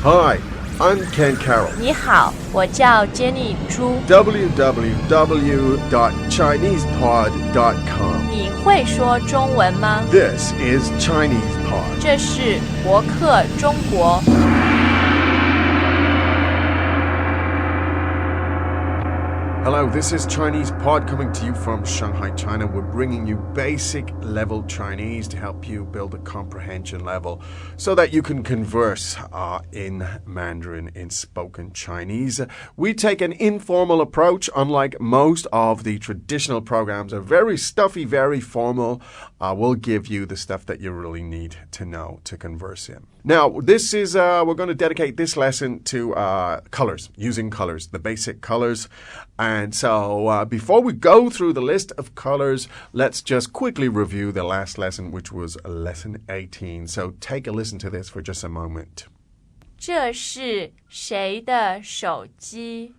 Hi, I'm Ken Carroll. 你好，我叫 Jenny 朱。www.chinesepod.com. 你会说中文吗？ This is Chinese Pod. 这是博客中国。Hello, this is Chinese Pod coming to you from Shanghai, China. We're bringing you basic level Chinese to help you build a comprehension level so that you can converse in Mandarin, in spoken Chinese. We take an informal approach, unlike most of the traditional programs are very stuffy, very formal. We'll give you the stuff that you really need to know to converse in. Now, this is, we're going to dedicate this lesson to colors, using colors, the basic colors. And so before we go through the list of colors, let's just quickly review the last lesson, which was lesson 18. So take a listen to this for just a moment. 这是谁的手机？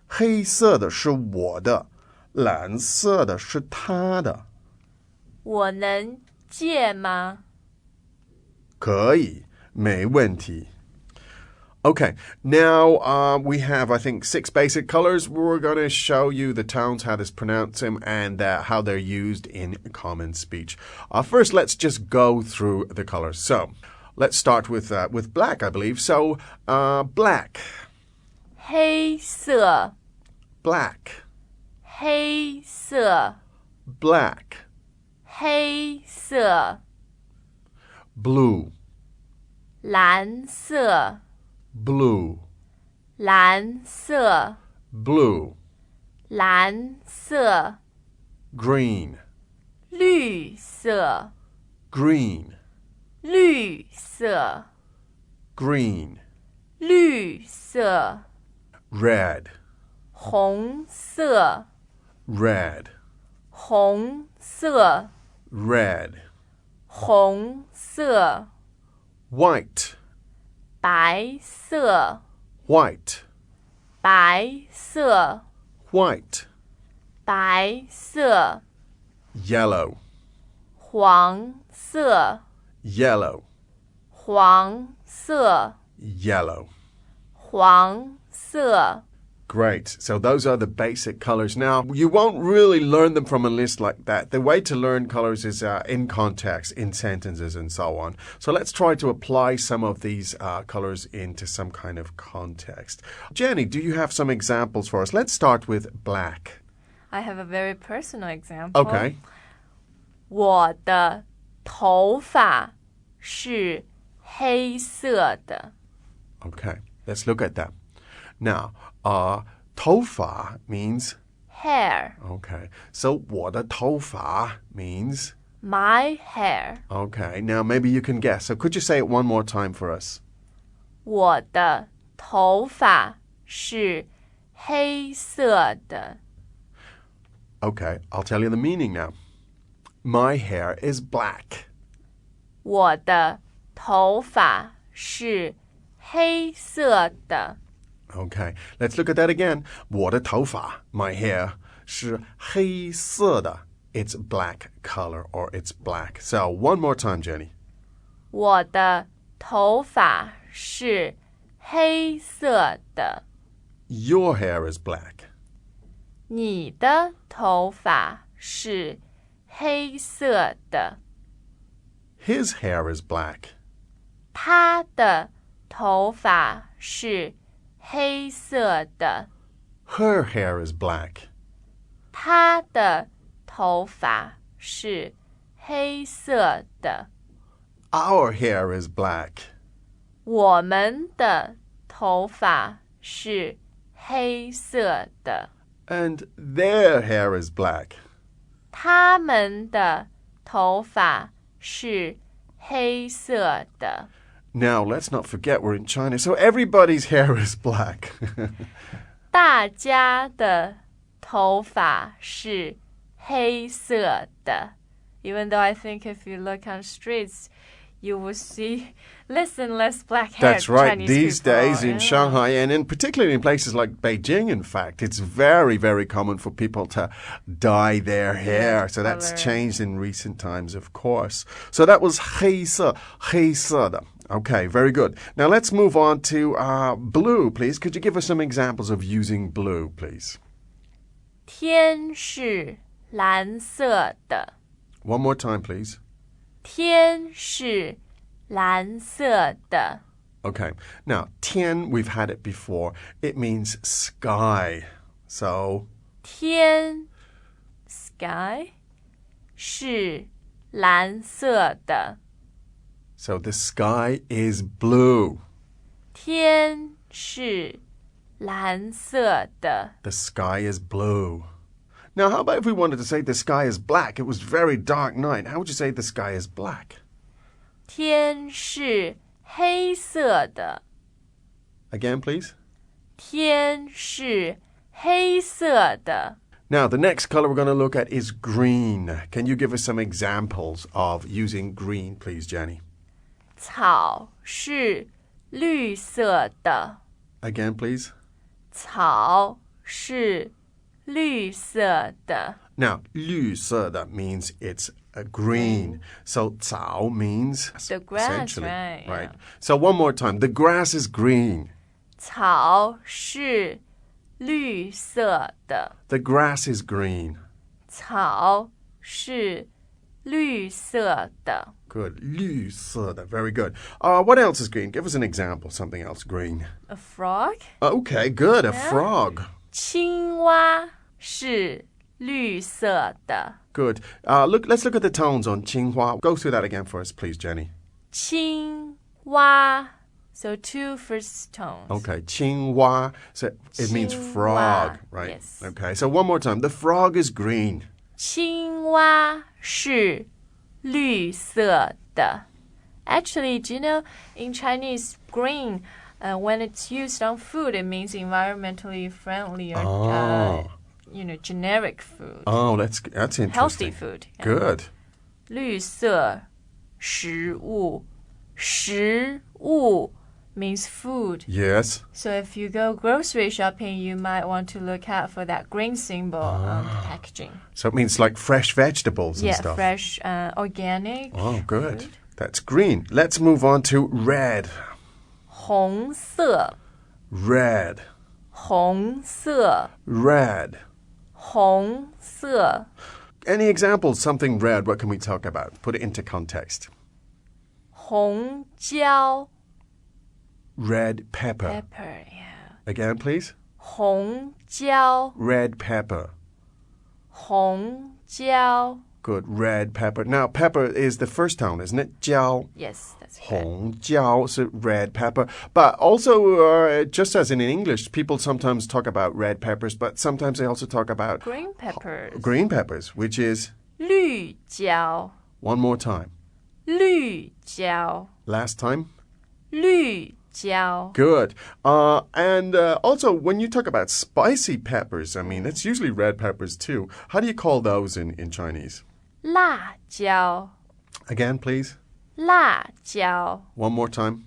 黑色的是我的，蓝色的是他的。我能借吗？可以，没问题。Okay, now we have, I think, 6 basic colors. We're going to show you the tones, how to pronounce them, and how they're used in common speech. First, let's just go through the colors. So, let's start with black, I believe. So, black. 黑色。Black. 黑色。Black. 黑色。Blue. 蓝色。Blue. 蓝色。Blue. 蓝色。Green. 绿色。Green. 绿色。Green. 绿色。Red. 红色。Red. 红色。Red. 红色。White. 白色。White. 白色。White. 白色。Yellow. 黄色。Yellow. 黄色。Yellow. 黄色。Great. So those are the basic colors. Now, you won't really learn them from a list like that. The way to learn colors is in context, in sentences, and so on. So let's try to apply some of these colors into some kind of context. Jenny, do you have some examples for us? Let's start with black. I have a very personal example. Okay. 我的头发是黑色的。 Okay. Let's look at that. Now, 头发 means Hair. okay. So 我的头发 means My hair. okay. Now maybe you can guess. So could you say it one more time for us? 我的头发是黑色的。 Okay, I'll tell you the meaning now. My hair is black. 我的头发是黑色的。 Okay, let's look at that again. 我的头发 my hair 是黑色的. It's black color or it's black. So one more time, Jenny. 我的头发是黑色的。 Your hair is black. 你的头发是黑色的。 His hair is black. 他的头发是黑色的。 Her hair is black. 他的头发是黑色的。 Our hair is black. 我们的头发是黑色的。 And their hair is black. 他们的头发是黑色的。 Now, let's not forget we're in China, so everybody's hair is black. 大家的头发是黑色的。 Even though I think if you look on streets, you will see less and less black-haired That's right. Chinese These people. days in Shanghai, and in particularly in places like Beijing, in fact, it's very, very common for people to dye their hair. So that's color. changed in recent times, of course. So that was 黑色的. Okay, very good. Now let's move on to blue, please. Could you give us some examples of using blue, please? 天是蓝色的。 One more time, please. 天是蓝色的。 Okay, now 天, we've had it before. It means sky. So, 天 sky 是蓝色的。 so the sky is blue. 天是蓝色的。 The sky is blue. Now, how about if we wanted to say the sky is black? It was very dark night. How would you say the sky is black? 天是黑色的。 Again, please. 天是黑色的。 Now, the next color we're going to look at is green. Can you give us some examples of using green, please, Jenny? 草是绿色的。 Again, please. 草是绿色的。 Now, 绿色的 means it's a green. So, 草 means The grass, essentially, right, yeah. So, one more time. The grass is green. 草是绿色的。 The grass is green. 草是绿色的。 Good. 绿色的. Very good. What else is green? Give us an example. Something else green. A frog? Okay, good. A frog. 青蛙是绿色的。 Good. Let's look at the tones on 青蛙. Go through that again for us, please, Jenny. 青蛙 So 2 first tones. Okay, 青蛙. So it means frog, right? Yes. Okay, so one more time. The frog is green. 青蛙是绿色的。 Actually, do you know, in Chinese, green, when it's used on food, it means environmentally friendly or, generic food. Oh, that's interesting. Healthy food. Yeah. Good. 绿色食物，食物 means food. Yes. So if you go grocery shopping, you might want to look out for that green symbol on the packaging. So it means like fresh vegetables and stuff. Fresh, organic. Oh, good. Food. That's green. Let's move on to red. 红色， Red. 红色， Red. 红色。 Any examples? Something red. What can we talk about? Put it into context. 红椒 Red pepper. pepper, yeah. Again, please. 红椒， Red pepper. 红椒。 Good. Red pepper. Now, pepper is the first tone, isn't it? 椒. Yes, that's correct. 红椒, so red pepper. But also, just as in English, people sometimes talk about red peppers, but sometimes they also talk about Green peppers. green peppers, which is, 绿椒， one more time. 绿椒， Last time. 绿椒。 Good. And also, when you talk about spicy peppers, I mean, that's usually red peppers too. How do you call those in Chinese? 辣椒， Again, please. 辣椒， One more time.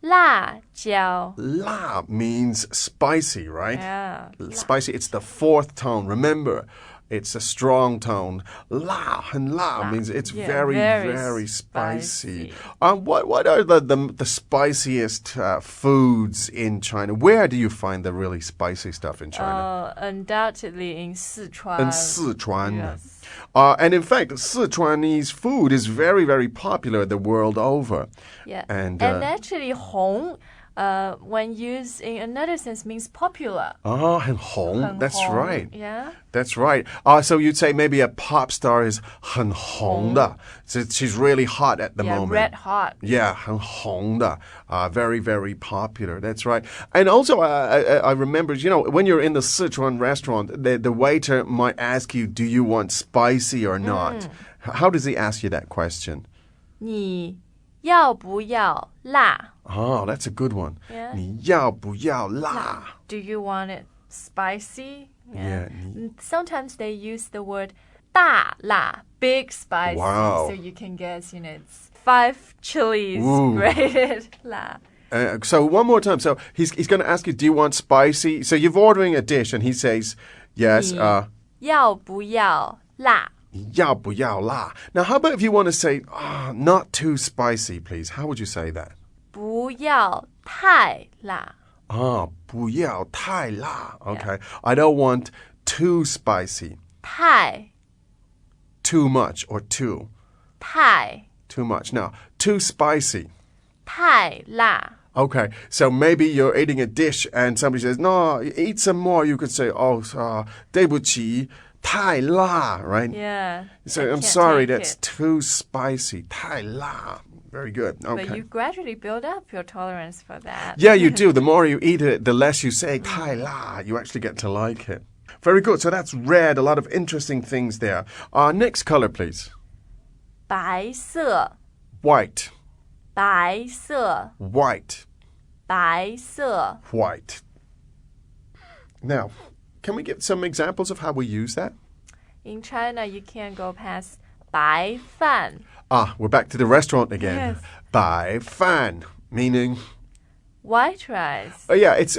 辣椒。 La means spicy, right? Yeah. Spicy, it's the fourth tone. Remember, it's a strong tone. La and la means it's very, very very spicy. spicy. What are the spiciest foods in China? Where do you find the really spicy stuff in China? Undoubtedly in Sichuan. In Sichuan. Yes. And in fact, Sichuanese food is very, very popular the world over. Yeah. And, actually, 红, when used in another sense, means popular. and Hong, 很 that's 红 right. Yeah. That's right. So you'd say maybe a pop star is 很红的. So she's really hot at the moment. Red hot. Yeah, 很红的. Very, very popular. That's right. And also, I remember, when you're in the Sichuan restaurant, the waiter might ask you, do you want spicy or not? How does he ask you that question? 你要不要辣? Oh, that's a good one. Yeah. 你要不要辣? Do you want it spicy? Yeah. Sometimes they use the word 大辣, big spicy. Wow. So you can guess, it's 5 chilies Ooh. grated 辣. So one more time. So he's going to ask you, do you want spicy? So you're ordering a dish and he says, yes. 你要不要辣? 要不要辣? Now, how about if you want to say, not too spicy, please? How would you say that? 不要太辣. Ah, 不要太辣. Okay. I don't want too spicy. 太 Too much or too. 太 Too much. Now, too spicy. 太辣. Okay, so maybe you're eating a dish and somebody says, no, eat some more. You could say, 对不起, 太辣, right? Yeah. So I I'm can't sorry, take that's it. too spicy. 太辣. Very good. Okay. But you gradually build up your tolerance for that. Yeah, you do. The more you eat it, the less you say 太辣. You actually get to like it. Very good. So that's red. A lot of interesting things there. Next color, please. 白色 White. 白色 White. 白色 White. Now, can we get some examples of how we use that? In China, you can't go past 白饭 We're back to the restaurant again. Yes. 白饭, meaning... white rice. yeah, it's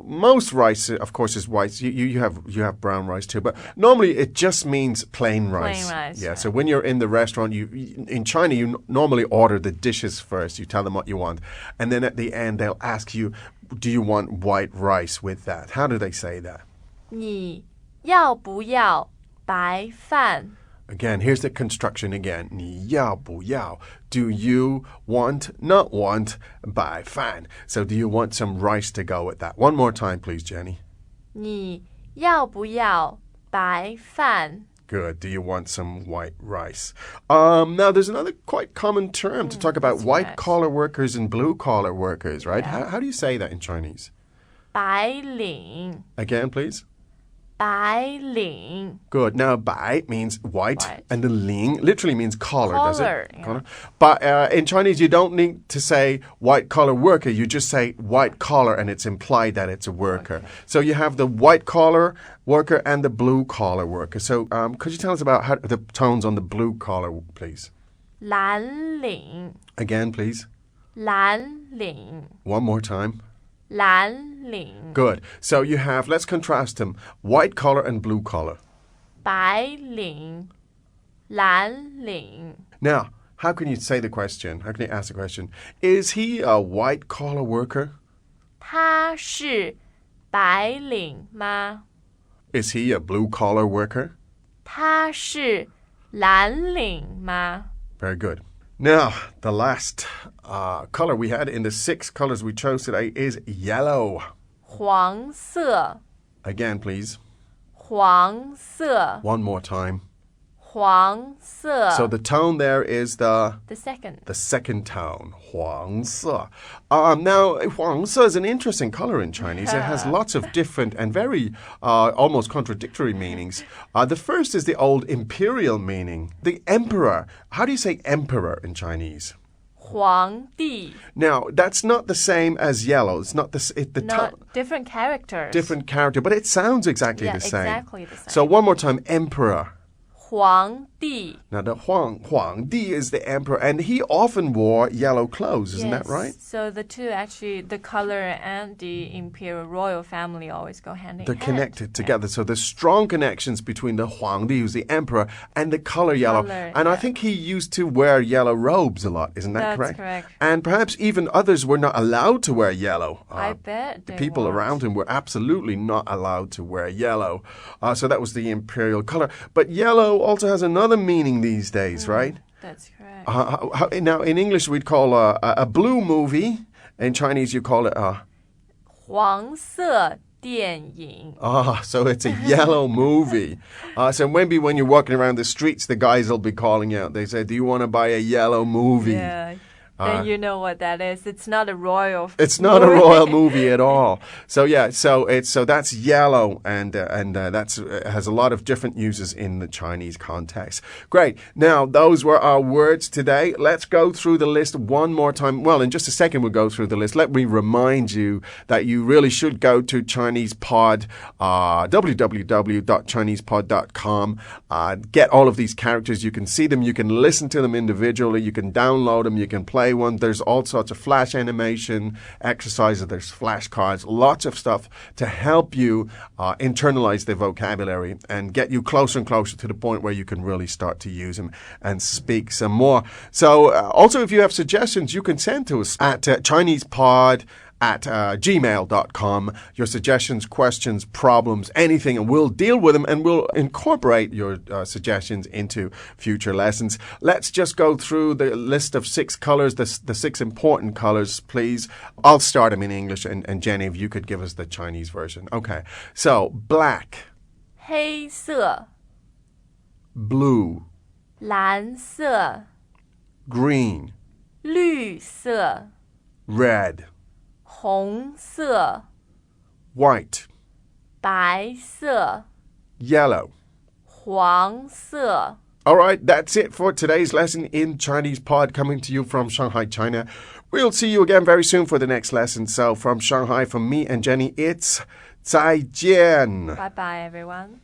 most rice, of course, is white. You have brown rice too, but normally it just means plain rice. Plain rice, Yeah. right. So when you're in the restaurant, in China you normally order the dishes first. You tell them what you want, and then at the end they'll ask you, "Do you want white rice with that?" How do they say that? 你要不要白饭 Again, here's the construction again. 你要不要? Do you want, not want, 白饭? So do you want some rice to go with that? One more time, please, Jenny. 你要不要白饭 Good. Do you want some white rice? Now, there's another quite common term to talk about that's white-collar workers and blue-collar workers, right? Yeah. How do you say that in Chinese? 白领 Again, please. 白领 Good. Now, 白 means white, White. and the 领 literally means collar, does Collar, it? yeah. Collar. But in Chinese, you don't need to say white-collar worker. You just say white collar, and it's implied that it's a worker. Okay. So you have the white-collar worker and the blue-collar worker. So could you tell us about the tones on the blue-collar, please? 蓝领 Again, please. 蓝领 One more time. 蓝领 Good. So you have, let's contrast them, white collar and blue collar. 白领蓝领 Now, how can you say the question? How can you ask the question? Is he a white collar worker? 他是白领吗 Is he a blue collar worker? 他是蓝领吗 Very good. Now, the last color we had in the 6 colors we chose today is yellow. 黄色 Again, please. 黄色 One more time. 黄色 So the tone there is the the second second tone, 黄色. Now, 黄色 is an interesting color in Chinese. It has lots of different and very almost contradictory meanings. The first is the old imperial meaning, the emperor. How do you say emperor in Chinese? 皇帝 Now, that's not the same as yellow. It's not the not different characters different character, but it sounds exactly the same. exactly the same So one more time, emperor. 皇帝 Now, the Huang Di is the emperor, and he often wore yellow clothes, isn't that Yes. right? So the two actually, the color and the imperial royal family always go hand in They're hand. connected together. So there's strong connections between the Huangdi, who's the emperor, and the color yellow. Color, And I yeah. think he used to wear yellow robes a lot, isn't that That's correct? correct. And perhaps even others were not allowed to wear yellow. I bet The they people weren't. around him were absolutely not allowed to wear yellow. So that was the imperial color. But yellow also has another meaning these days, right? That's correct. Now, in English, we'd call a blue movie. In Chinese, you call it a... 黄色电影 so it's a yellow movie. So maybe when you're walking around the streets, the guys will be calling out. They say, do you want to buy a yellow movie? Yeah. Then you know what that is. It's not a royal. It's not a royal movie at all. So yeah, so that's yellow, and that's has a lot of different uses in the Chinese context. Great. Now those were our words today. Let's go through the list one more time. Well, in just a second we'll go through the list. Let me remind you that you really should go to ChinesePod, www.chinesepod.com. Get all of these characters. You can see them. You can listen to them individually. You can download them. You can play play one. There's all sorts of flash animation exercises. There's flashcards, lots of stuff to help you internalize the vocabulary and get you closer and closer to the point where you can really start to use them and speak some more. So also, if you have suggestions, you can send to us at ChinesePod@gmail.com. Your suggestions, questions, problems, anything, and we'll deal with them and we'll incorporate your suggestions into future lessons. Let's just go through the list of 6 colors, the 6 important colors, please. I'll start them in English, and Jenny, if you could give us the Chinese version. Okay, so black, 黑色 blue, 蓝色 green, 绿色 red, 红色 white, 白色 yellow. 黄色 All right, that's it for today's lesson in Chinese Pod, coming to you from Shanghai, China. We'll see you again very soon for the next lesson. So from Shanghai, from me and Jenny, it's 再见. Bye bye everyone.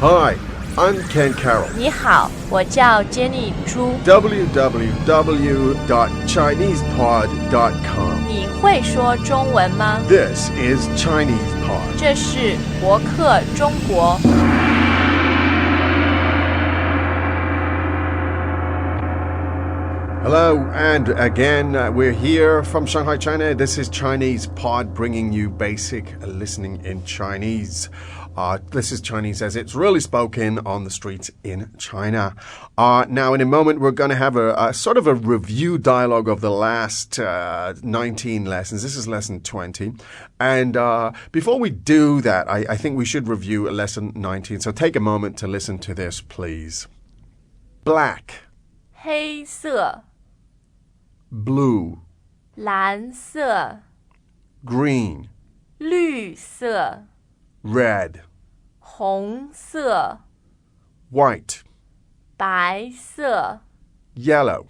Hi, I'm Ken Carroll. 你好，我叫 Jenny 朱。www.chinesepod.com. 你会说中文吗？ This is Chinese Pod. 这是博客中国。Hello, and again, we're here from Shanghai, China. This is Chinese Pod, bringing you basic listening in Chinese. This is Chinese as it's really spoken on the streets in China. Now, in a moment, we're going to have a sort of a review dialogue of the last 19 lessons. This is lesson 20. And before we do that, I think we should review lesson 19. So take a moment to listen to this, please. Black, 黑色 blue, 蓝色 green, 绿色 red, 红色 white, 白色 yellow.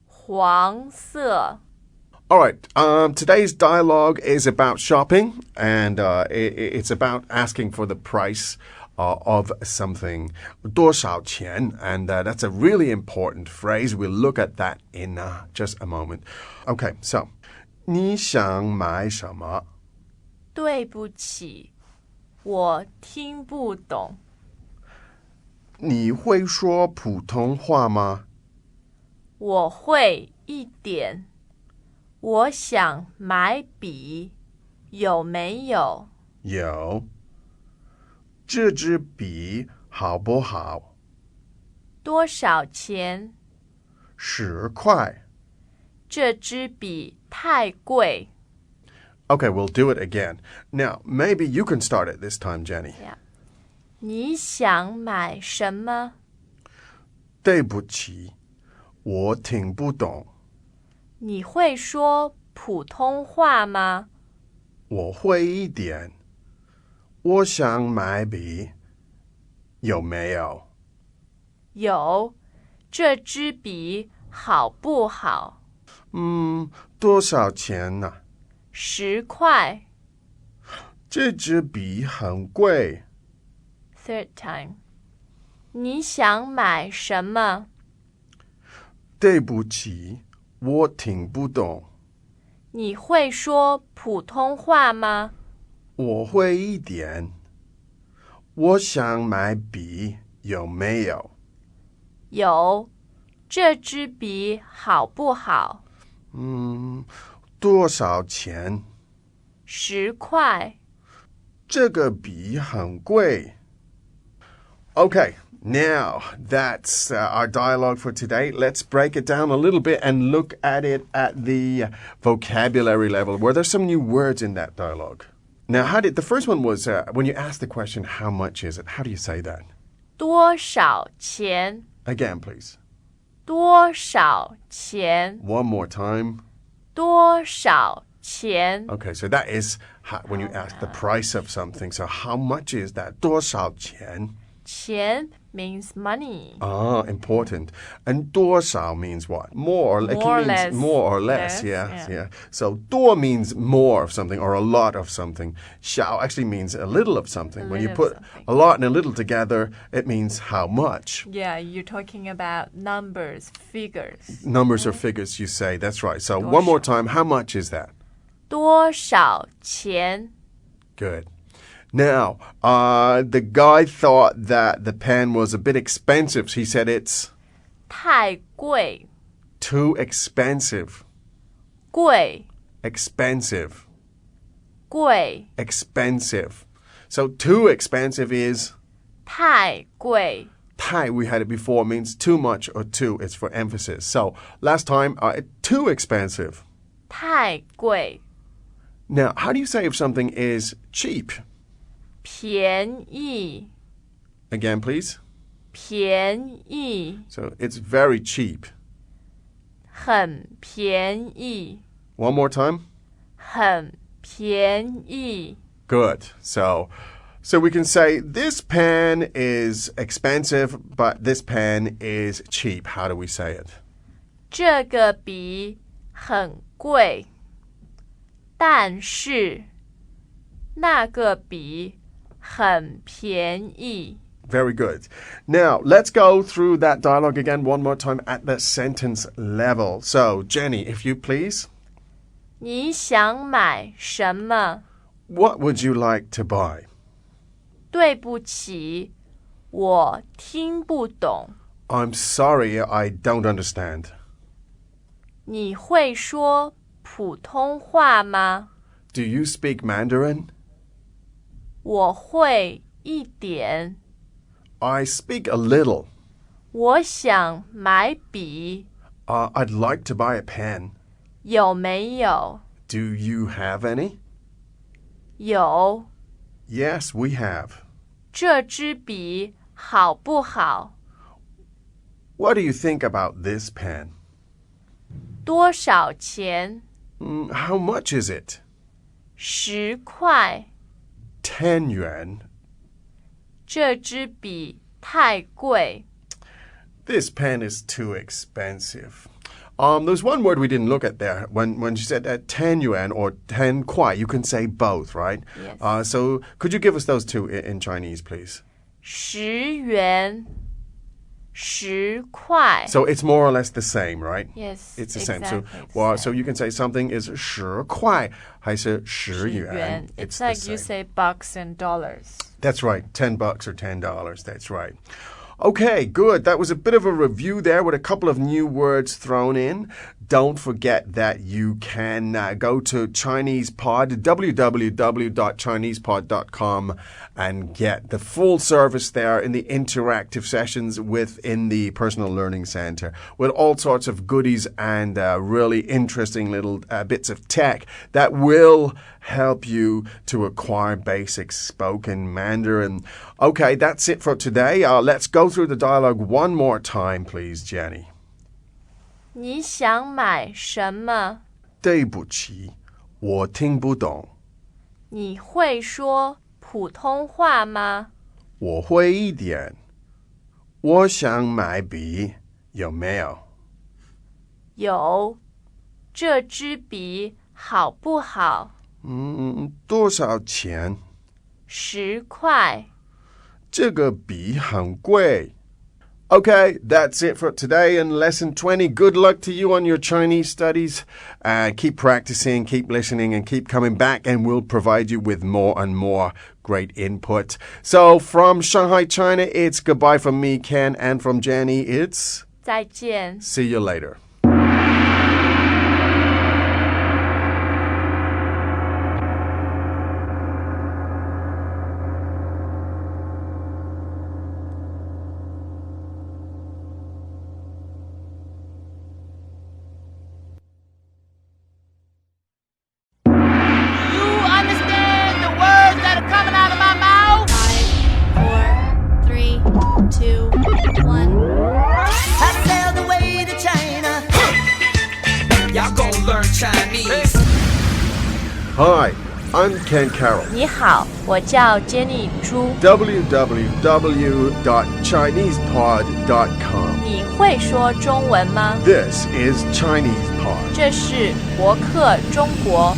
黄色 All right, today's dialogue is about shopping, and it's about asking for the price of something. 多少钱? And that's a really important phrase. We'll look at that in just a moment. Okay, so 你想买什么?对不起，我听不懂。你会说普通话吗?我会一点。我想买笔，有没有？有。这支笔好不好？多少钱？ 10块。这支笔太贵。 Okay, we'll do it again. Now, maybe you can start it this time, Jenny. Yeah. 你想买什么？对不起，我听不懂。你会说普通话吗？我会一点。我想买笔，有没有？有。这支笔好不好？多少钱呢？10块。这支笔很贵。Third time. 你想买什么？对不起，我听不懂。你会说普通话吗？我会一点。我想买笔，有没有？有。这支笔好不好？多少钱？10块。这个笔很贵。Okay, now that's our dialogue for today. Let's break it down a little bit and look at it at the vocabulary level. Were there some new words in that dialogue? Now, the first one was when you ask the question, how much is it? How do you say that? 多少钱？ Again, please. 多少钱？ One more time. 多少钱？ Okay, so that is when you ask the price of something. So how much is that? 多少钱?钱 means money. Ah, important. And 多少 means what? More or, More or means less. more or less. Yeah. So 多 means more of something or a lot of something. 少 actually means a little of something. When you put a lot and a little together, it means how much. Yeah, you're talking about numbers, figures. Numbers or figures, you say. That's right. So one more time, how much is that? 多少钱? Good. Now, the guy thought that the pen was a bit expensive. He said it's 太贵 too expensive. 贵 Expensive. 贵 Expensive. So too expensive is 太贵 太, we had it before, means too much or too. It's for emphasis. So last time, too expensive. 太贵 Now, how do you say if something is cheap? 便宜 Again, please. 便宜 So it's very cheap. 很便宜 One more time. 很便宜 Good. So we can say this pen is expensive, but this pen is cheap. How do we say it? 这个笔很贵但是那个笔很便宜 Very good. Now, let's go through that dialogue again one more time at the sentence level. So, Jenny, if you please. 你想买什么 What would you like to buy? 对不起我听不懂 I'm sorry, I don't understand. 你会说普通话吗 Do you speak Mandarin? 我会一点 I speak a little. 我想买笔 I'd like to buy a pen. 有没有 Do you have any? 有 Yes, we have. 这支笔好不好 What do you think about this pen? 多少钱 How much is it? 10块 10 yuan. 这支笔太贵 This pen is too expensive. There's one word we didn't look at there. When she said 10 yuan or 10 kuai, you can say both, right? Yes. So could you give us those two in Chinese, please? 10元10块 So it's more or less the same, right? Yes, It's the same. exactly So you can say something is 10 kuai, 还是10 yuan. It's the like same. you say bucks and dollars. That's right. $10 or $10. That's right. Okay, good. That was a bit of a review there with a couple of new words thrown in. Don't forget that you can go to ChinesePod, www.chinesepod.com, and get the full service there in the interactive sessions within the Personal Learning Center with all sorts of goodies and really interesting little bits of tech that will help you to acquire basic spoken Mandarin. Okay, that's it for today. Let's go through the dialogue one more time, please, Jenny. 你想买什么对不起，我听不懂。你会说普通话吗我会一点。我想买笔，有没有？有这支笔好不好多少钱？ 10块这个笔很贵。Okay, that's it for today in Lesson 20. Good luck to you on your Chinese studies. Keep practicing, keep listening, and keep coming back, and we'll provide you with more and more great input. So from Shanghai, China, it's goodbye from me, Ken, and from Jenny, it's 再见 see you later. You understand the words that are coming out of my mouth? 5, 4, 3, 2, 1. y'all gon' learn Chinese. Hi, I'm Ken Carroll. 你好，我叫 Jenny 朱。 www.chinesepod.com. 你会说中文吗？ This is Chinese Pod. 这是博客中国。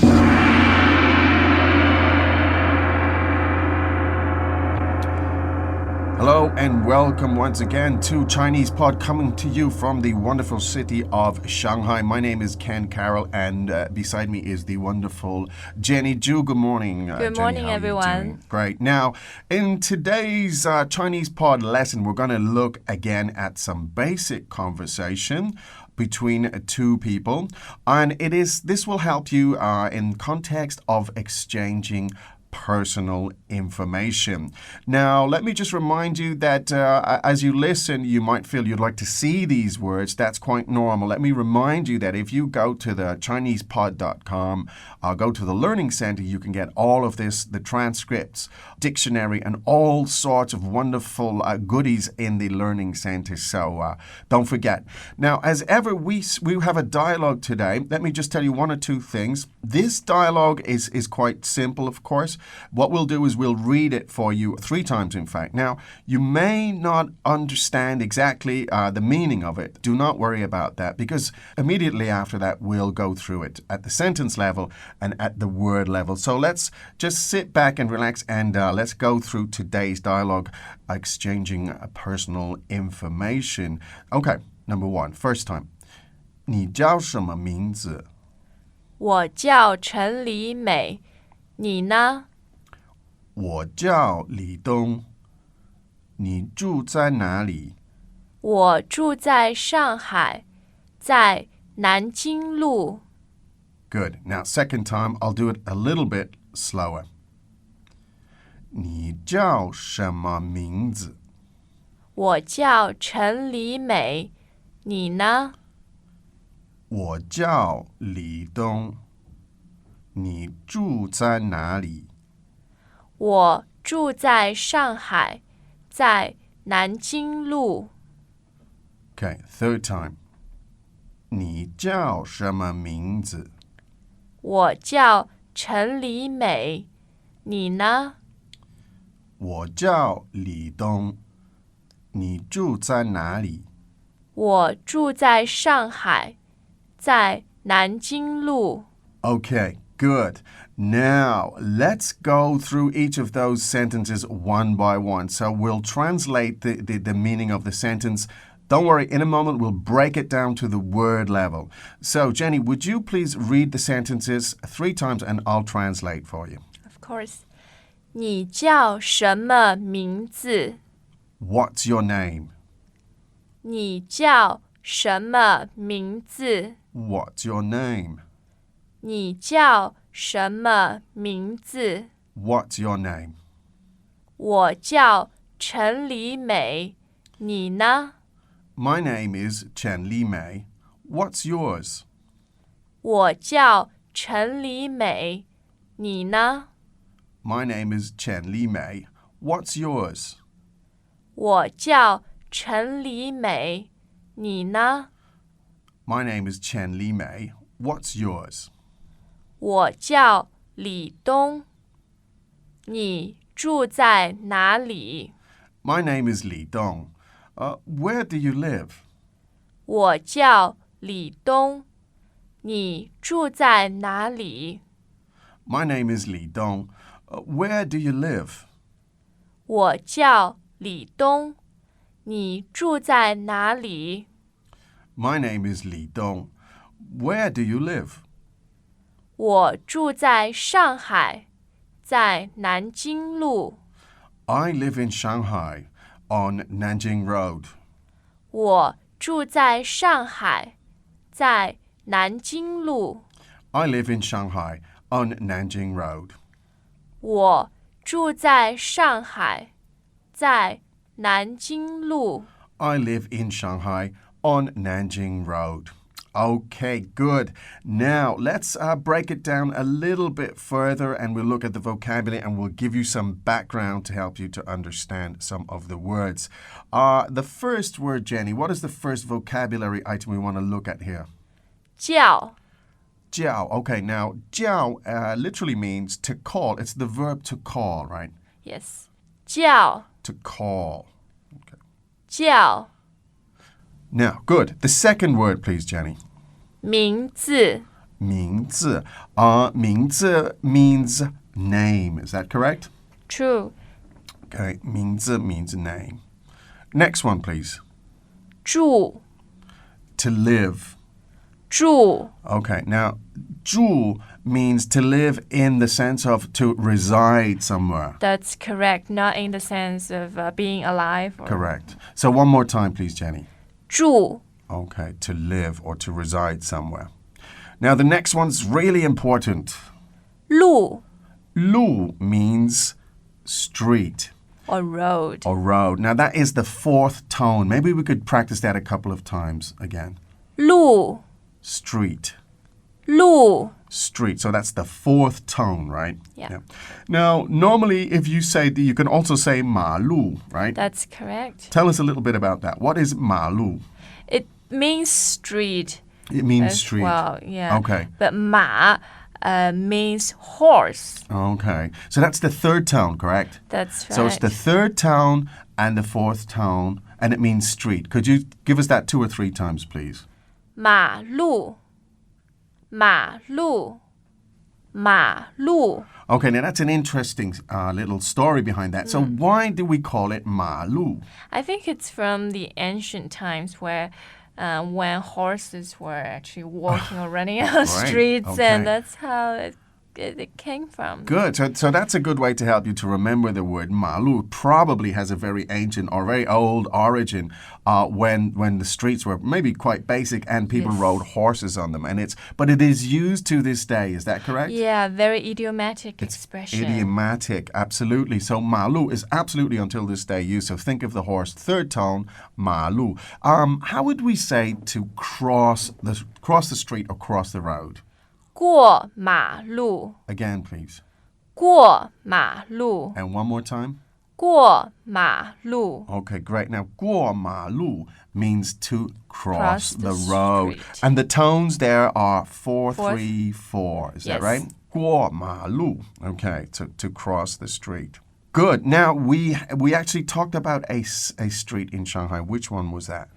Hello and welcome once again to Chinese Pod, coming to you from the wonderful city of Shanghai. My name is Ken Carroll, and beside me is the wonderful Jenny Zhu. Good morning. Good Jenny, morning, how are you everyone. doing? Great. Now, in today's Chinese Pod lesson, we're going to look again at some basic conversation between two people, and this will help you in context of exchanging personal information. Now, let me just remind you that as you listen, you might feel you'd like to see these words. That's quite normal. Let me remind you that if you go to the ChinesePod.com, go to the Learning Center, you can get all of this, the transcripts, dictionary, and all sorts of wonderful goodies in the Learning Center. So don't forget. Now, as ever, we have a dialogue today. Let me just tell you one or two things. This dialogue is quite simple, of course. What we'll do is we'll read it for you 3 times, in fact. Now, you may not understand exactly the meaning of it. Do not worry about that, because immediately after that, we'll go through it at the sentence level and at the word level. So let's just sit back and relax, and let's go through today's dialogue, exchanging personal information. Okay, number 1, first time. 你叫什么名字？我叫陈黎美，你呢？我叫李东。你住在哪里？我住在上海，在南京路。 Good. Now, second time, I'll do it a little bit slower. 你叫什么名字？我叫陈黎美，你呢？我叫李东。你住在哪里？我住在上海，在南京路。 Okay, third time. 你叫什么名字？我叫陈黎美，你呢？我叫李东。你住在哪里？我住在上海，在南京路。 Okay, good. Now, let's go through each of those sentences one by one. So we'll translate the meaning of the sentence. Don't worry, in a moment we'll break it down to the word level. So, Jenny, would you please read the sentences 3 times and I'll translate for you. Of course. 你叫什么名字？ What's your name? 你叫什么名字？ What's your name? 你叫什么名字？ What's your name? 我叫陈黎美，你呢？ My name is Chen Li Mei. What's yours? 我叫陈黎美，你呢？ My name is Chen Li Mei. What's yours? 我叫陈黎美，你呢？ My name is Chen Li Mei. What's yours? 我叫李东，你住在哪里？ My name is Li Dong. Where do you live? 我叫李东，你住在哪里？ My name is Li Dong. Where do you live? 我叫李东，你住在哪里？ My name is Li Dong. Where do you live? 我住在上海，在南京路。 I live in Shanghai, on Nanjing Road. 我住在上海，在南京路。 I live in Shanghai, on Nanjing Road. 我住在上海，在南京路。 I live in Shanghai, on Nanjing Road. Okay, good. Now, let's break it down a little bit further, and we'll look at the vocabulary, and we'll give you some background to help you to understand some of the words. The first word, Jenny, what is the first vocabulary item we want to look at here? 叫 jiao. Okay, now jiao literally means to call. It's the verb to call, right? Yes. 叫 To call. 叫 Now, good. The second word, please, Jenny. 名字名字. 名字 means name. Is that correct? True. Okay, 名字 means name. Next one, please. 住 To live. 住 Okay, now, 住 means to live in the sense of to reside somewhere. That's correct. Not in the sense of being alive. Or... Correct. So one more time, please, Jenny. 住 Okay, to live or to reside somewhere. Now, the next one's really important. 路 Lu means street or road. or road. Now, that is the fourth tone. Maybe we could practice that a couple of times again. 路 Street. 路 Street. So that's the fourth tone, right? Yeah. Now, normally, if you say, you can also say 马路, right? That's correct. Tell us a little bit about that. What is 马路? It means street It means as street. well. Yeah. Okay. But 马 means horse. Okay. So that's the third tone, correct? That's right. So it's the third tone and the fourth tone, and it means street. Could you give us that 2 or 3 times, please? 马路马路马路 Okay, now that's an interesting little story behind that. So why do we call it 马路? I think it's from the ancient times where when horses were actually walking or running on streets, okay. and that's how it came from. Good. So that's a good way to help you to remember the word 马路. Probably has a very ancient or very old origin when the streets were maybe quite basic and people Yes. rode horses on them. But it is used to this day. Is that correct? Yeah, very idiomatic expression. Idiomatic, absolutely. So 马路 is absolutely until this day used. So think of the horse, third tone, 马路. How would we say to cross the street or cross the road? 过马路 Again, please. 过马路 And one more time. 过马路 Okay, great. Now, 过马路 means to cross Cross the road. street. And the tones there are 4, Fourth. 3, 4. Is that Yes. right? 过马路. Okay, to cross the street. Good. Now, we actually talked about a street in Shanghai. Which one was that?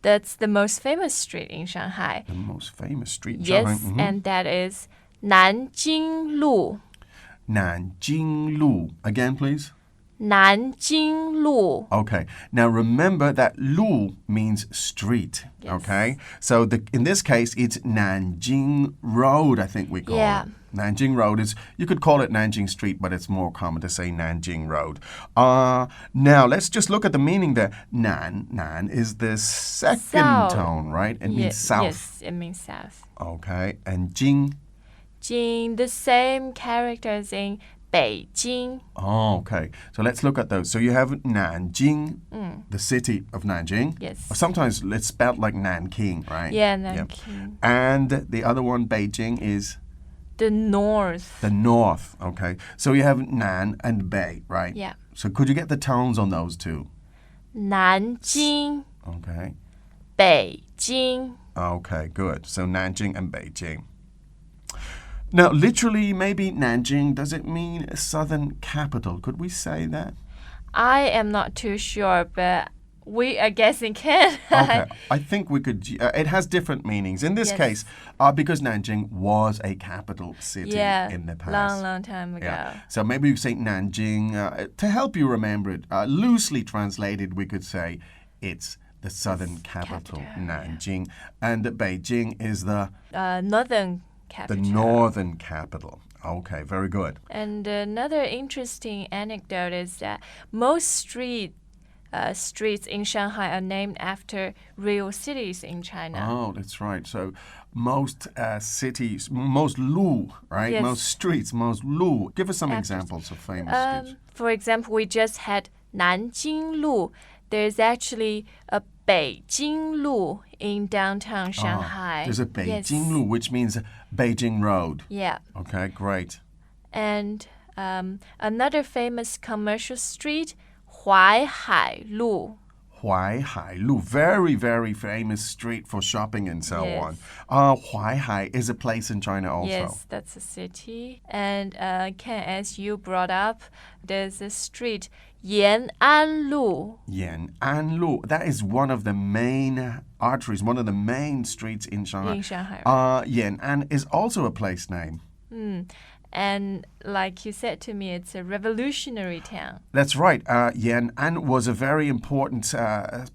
That's the most famous street in Shanghai. The most famous street in Yes, Shanghai. Mhm. and that is Nanjing Lu. Nanjing Lu. Again, please. Nanjing Lu. Okay. Now remember that Lu means street. Yes. Okay. So in this case, it's Nanjing Road, I think we call Yeah. it. Nanjing Road is, you could call it Nanjing Street, but it's more common to say Nanjing Road. Now let's just look at the meaning there. Nan is the second South. tone, right? It means south. Yes, it means south. Okay. And Jing. Jing, the same character as in Beijing. Oh, okay. So let's look at those. So you have Nanjing, the city of Nanjing. Yes. Or sometimes it's spelled like Nanking, right? Yeah, Nanking. And the other one, Beijing, is The north. the north. Okay. So you have Nan and Bei, right? Yeah. So could you get the tones on those two? Nanjing, Okay. Beijing. Okay, good. So Nanjing and Beijing. Now, literally, maybe Nanjing, does it mean a southern capital? Could we say that? I am not too sure, but we are guessing can. Okay, I think we could. It has different meanings. In this Yes. case, because Nanjing was a capital city Yeah, in the past. long time ago. Yeah. So maybe you say Nanjing. To help you remember it, loosely translated, we could say it's the southern capital, capital, Nanjing. And Beijing is the Northern capital. northern capital. Okay, very good. And another interesting anecdote is that most streets in Shanghai are named after real cities in China. Oh, that's right. So most cities, most lu, right? Yes. Most streets, most lu. Give us some After- examples of famous streets. For example, we just had Nanjing Lu. There's actually a Beijing Lu in downtown Shanghai. There's a Yes. Beijing Lu, which means Beijing Road. Yeah. Okay, great. And another famous commercial street, Huaihai Lu. Huaihailu, very, very famous street for shopping and so Yes. on. Huaihai is a place in China also. Yes, that's a city. And Ken, as you brought up, there's a street, Yan'anlu. Yan'anlu. That is one of the main arteries, one of the main streets in Shanghai. In Shanghai, Yan'an is also a place name. And like you said to me, it's a revolutionary town. That's right. Yan'an was a very important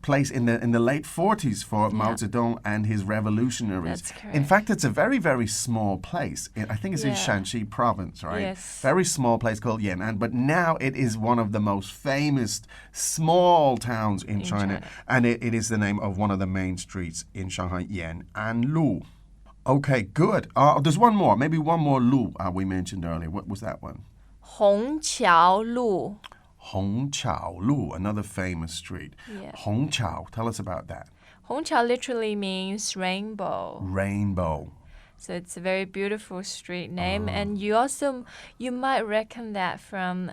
place in the late 40s for Mao Zedong and his revolutionaries. That's correct. In fact, it's a very, very small place. I think it's in Yeah. Shanxi province, right? Yes. Very small place called Yan'an. But now it is one of the most famous small towns in China. And it is the name of one of the main streets in Shanghai, Yan'anlu. Okay, good. There's one more, maybe one more Lu we mentioned earlier. What was that one? Hongqiao Hongqiao Lu, another famous street. Yeah. Hongqiao, tell us about that. Hongqiao literally means rainbow. Rainbow. So it's a very beautiful street name. And you might reckon that from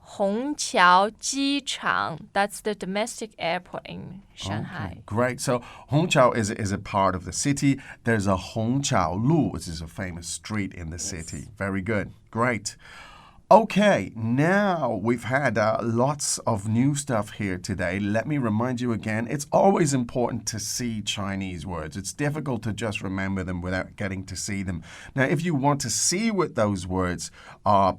Hongqiao Jichang. That's the domestic airport in Shanghai. Okay, great. So Hongqiao is a part of the city. There's a Hongqiao Lu, which is a famous street in the city. Very good. Great. Okay, now we've had lots of new stuff here today. Let me remind you again, it's always important to see Chinese words. It's difficult to just remember them without getting to see them. Now, if you want to see with those words,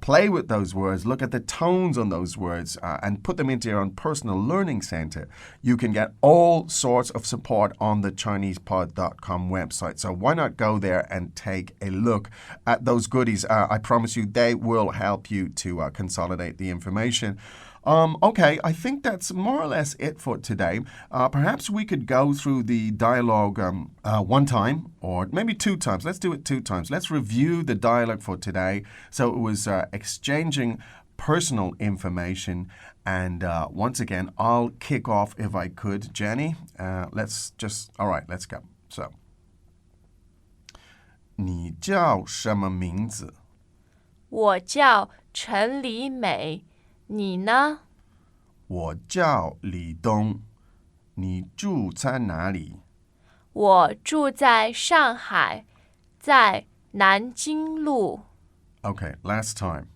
play with those words, look at the tones on those words, and put them into your own personal learning center, you can get all sorts of support on the ChinesePod.com website. So why not go there and take a look at those goodies? I promise you they will help you to consolidate the information. Okay, I think that's more or less it for today. Perhaps we could go through the dialogue one time or maybe two times. Let's do it two times. Let's review the dialogue for today. So it was exchanging personal information. And once again, I'll kick off if I could. Jenny, all right, let's go. So, 你叫什么名字？我叫陈李美，你呢？我叫李东，你住在哪里？我住在上海，在南京路。 Okay, last time.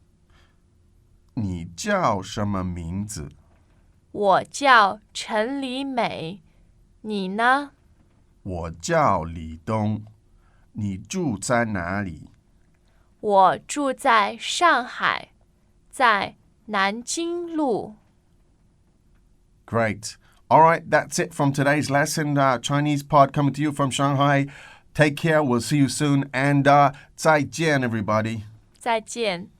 你叫什么名字？我叫陈李美，你呢？我叫李东，你住在哪里？我住在上海，在南京路。 Great. All right, that's it from today's lesson. Chinese Pod coming to you from Shanghai. Take care. We'll see you soon. And 再见, everybody. 再见。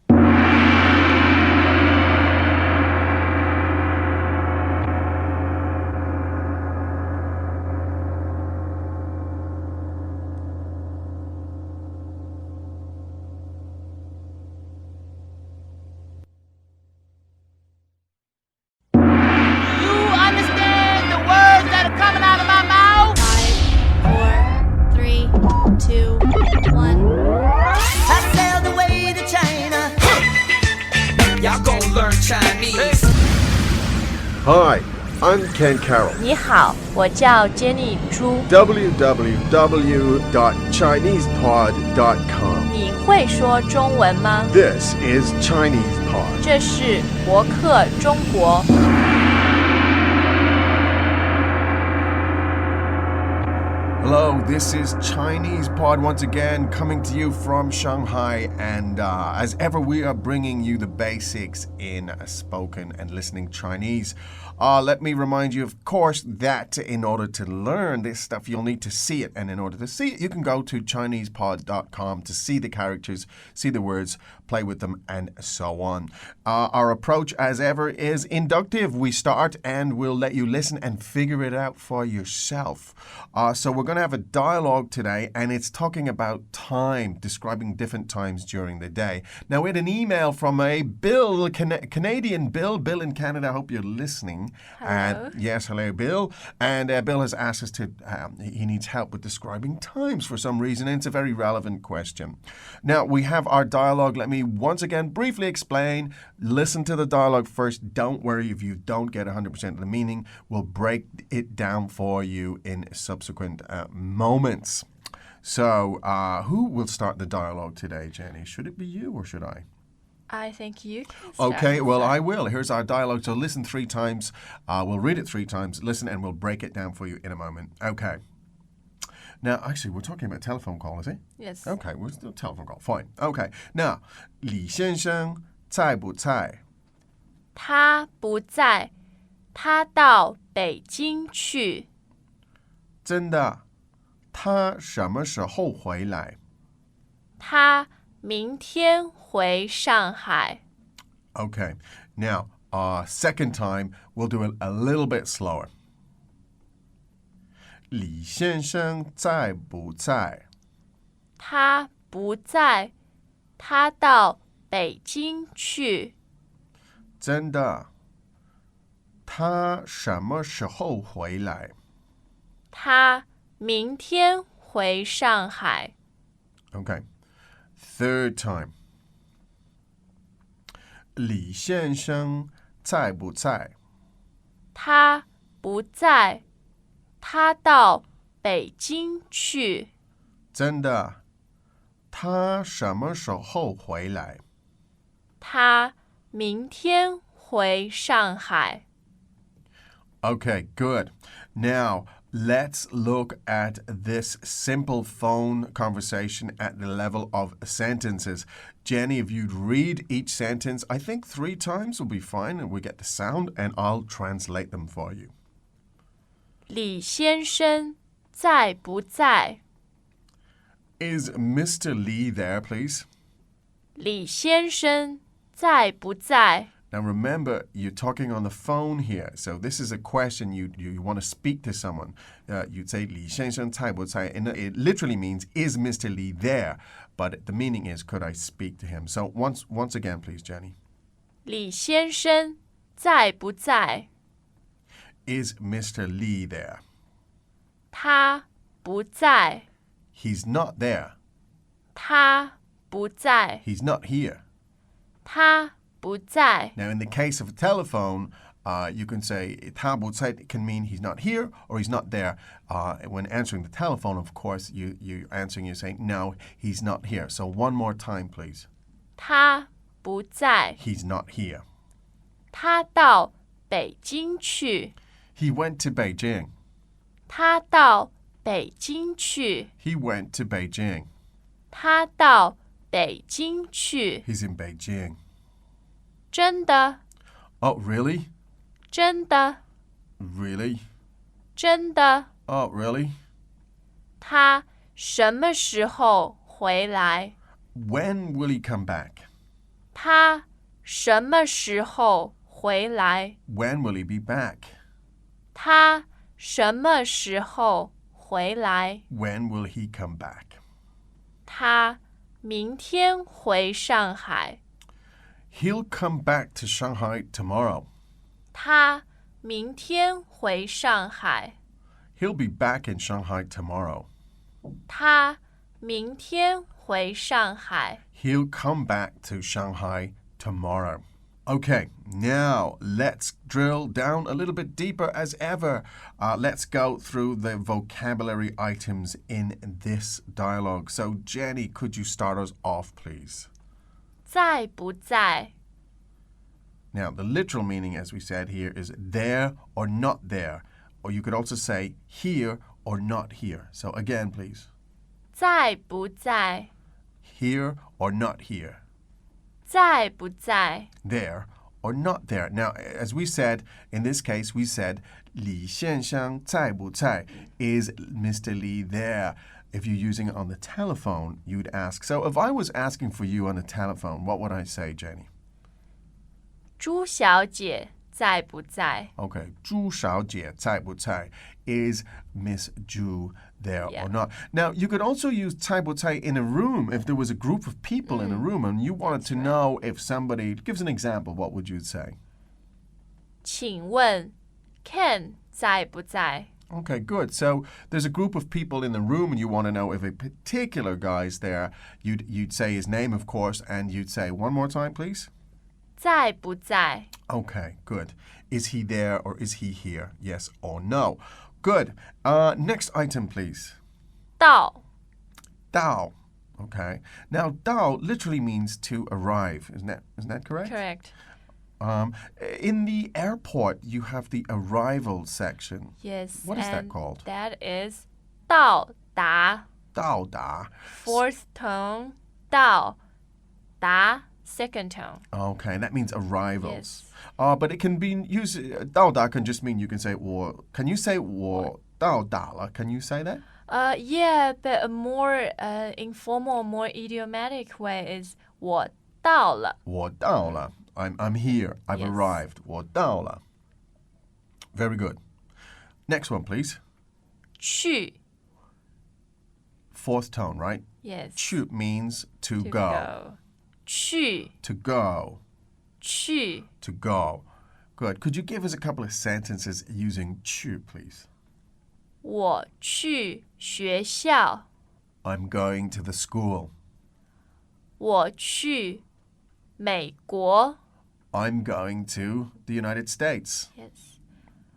You understand the words that are coming out of my mouth? 5, 4, 3, 2, 1. I sailed away to China. Y'all gon' learn Chinese. Hi, I'm Ken Carroll. 你好，我叫 Jenny 朱。 www.chinesepod.com. 你会说中文吗？ This is Chinese Pod. 这是博客中国。 Hello, this is Chinese Pod once again, coming to you from Shanghai. And as ever, we are bringing you the basics in spoken and listening Chinese. Let me remind you, of course, that in order to learn this stuff, you'll need to see it. And in order to see it, you can go to ChinesePod.com to see the characters, see the words, play with them, and so on. Our approach, as ever, is inductive. We start and we'll let you listen and figure it out for yourself. So we're going going to have a dialogue today, and it's talking about time, describing different times during the day. Now, we had an email from a Bill, Canadian Bill. Bill in Canada, I hope you're listening. Hello. Yes, hello, Bill. And Bill has asked us to, he needs help with describing times for some reason, and it's a very relevant question. Now, we have our dialogue. Let me once again briefly explain. Listen to the dialogue first. Don't worry if you don't get 100% of the meaning. We'll break it down for you in subsequent moments. So, who will start the dialogue today, Jenny? Should it be you or should I? I think you can start. Okay, well, I will. Here's our dialogue. So listen 3 times. We'll read it 3 times. Listen, and we'll break it down for you in a moment. Okay. Now, actually, we're talking about telephone call, is it? Yes. Okay, we're still telephone call. Fine. Okay. Now, 李先生在不在？他不在，他到北京去。真的？他什么时候回来？他明天回上海。Okay. Now, second time, we'll do it a little bit slower. 李先生在不在？他不在，他到北京去。真的？他什么时候回来？他明天回上海。 Okay. Third time. 李先生在不在？他不在，他到北京去。真的？他什么时候回来？他明天回上海。 Okay, good. Now, let's look at this simple phone conversation at the level of sentences. Jenny, if you'd read each sentence, I think 3 times will be fine, and we get the sound, and I'll translate them for you. 李先生在不在？ Is Mr. Lee there, please? 李先生在不在？ Now remember, you're talking on the phone here, so this is a question you want to speak to someone. You'd say 李先生在不在? And it literally means, is Mr. Lee there? But the meaning is, could I speak to him? So once again, please, Jenny. 李先生在不在？ Is Mr. Lee there? 他不在， He's not there. 他不在， He's not here. 他不在。 Now, in the case of a telephone, you can say 他不在 can mean he's not here or he's not there. When answering the telephone, of course, you're answering, you're saying, no, he's not here. So one more time, please. 他不在， He's not here. 他到北京去。 He went to Beijing. 他到北京去。 He went to Beijing. 他到北京去。 He's in Beijing. 真的， Oh, really? 真的， Really? 真的。 Oh, really? 他什么时候回来？ When will he come back? 他什么时候回来？ When will he be back? 他什么时候回来？ When will he come back? 他明天回上海。 He'll come back to Shanghai tomorrow. 他明天回上海。 He'll be back in Shanghai tomorrow. 他明天回上海。 He'll come back to Shanghai tomorrow. Okay, now let's drill down a little bit deeper as ever. Let's go through the vocabulary items in this dialogue. So, Jenny, could you start us off, please? 在不在？ Now, the literal meaning, as we said here, is there or not there. Or you could also say here or not here. So, again, please. 在不在？ Here or not here. 在不在？ There or not there. Now, as we said, in this case, we said 李先生在不在? Is Mr. Lee there? If you're using it on the telephone, you'd ask. So if I was asking for you on the telephone, what would I say, Jenny? 朱小姐在不在 Okay, 朱小姐在不在 is Miss Zhu there Yeah. or not? Now, you could also use 在不在 in a room if there was a group of people in a room and you wanted to know if somebody gives an example, what would you say? 请问 Ken 在不在 Okay, good. So there's a group of people in the room and you want to know if a particular guy's there. You'd say his name, of course, and you'd say one more time, please. 在不在 Okay, good. Is he there or is he here? Yes or no? Good. Next item, please. 到 Dao. Okay. Now, Dao literally means to arrive. Isn't that correct? Correct. In the airport, you have the arrival section. Yes. What is that and called? That is 到达 Dao da. fourth tone 到达 second tone. Okay, that means arrivals. Yes. But it can be used. 到达 can just mean you can say 我. Can you say 我到达了? Can you say that? Yeah, but a more informal, more idiomatic way is 我到了我到了. I'm here. I've Yes. arrived. 我到了. Very good. Next one, please. 去 Fourth tone, right? Yes. 去 means to To go. 去 To go. 去 To go. Good. Could you give us a couple of sentences using 去, please? 我去学校 I'm going to the school. 我去美国 I'm going to the United States. Yes.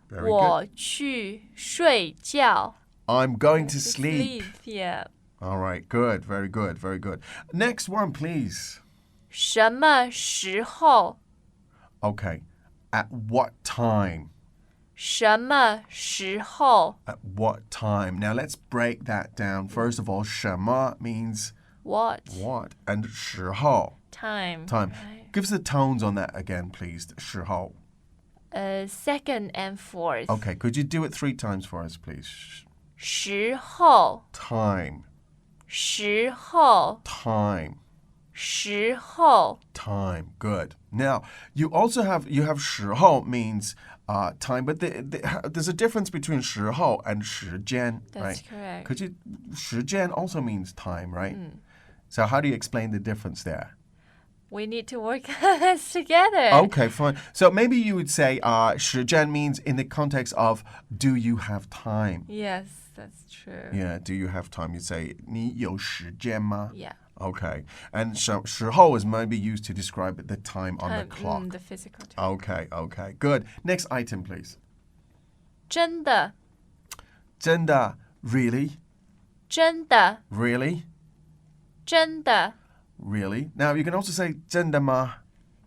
Very good. 我去睡觉 I'm going to sleep. Yeah. All right. Good. Very good. Very good. Next one, please. 什么时候 Okay. At what time? 什么时候 At what time? Now let's break that down. First of all, 什么 means What what, and 时候 time time. right. Give us the tones on that again, please. 时候. Second and fourth Okay. Could you do it 3 times for us, please? 时候 Time. 时候 Time. 时候 Time. Good. Now you also have 时候 means time, but there's a difference between 时候 and 时间, That's right? correct. Could you 时间 also means time, right? So how do you explain the difference there? We need to work this together. Okay, fine. So maybe you would say 时间 means in the context of do you have time? Yes, that's true. Yeah, do you have time? You say 你有时间吗? Yeah. Okay. And so 时候 is maybe used to describe the time on the clock. The physical time. Okay, okay. Good. Next item, please. 真的真的 really? 真的 Really? 真的 Really? Now, you can also say 真的吗?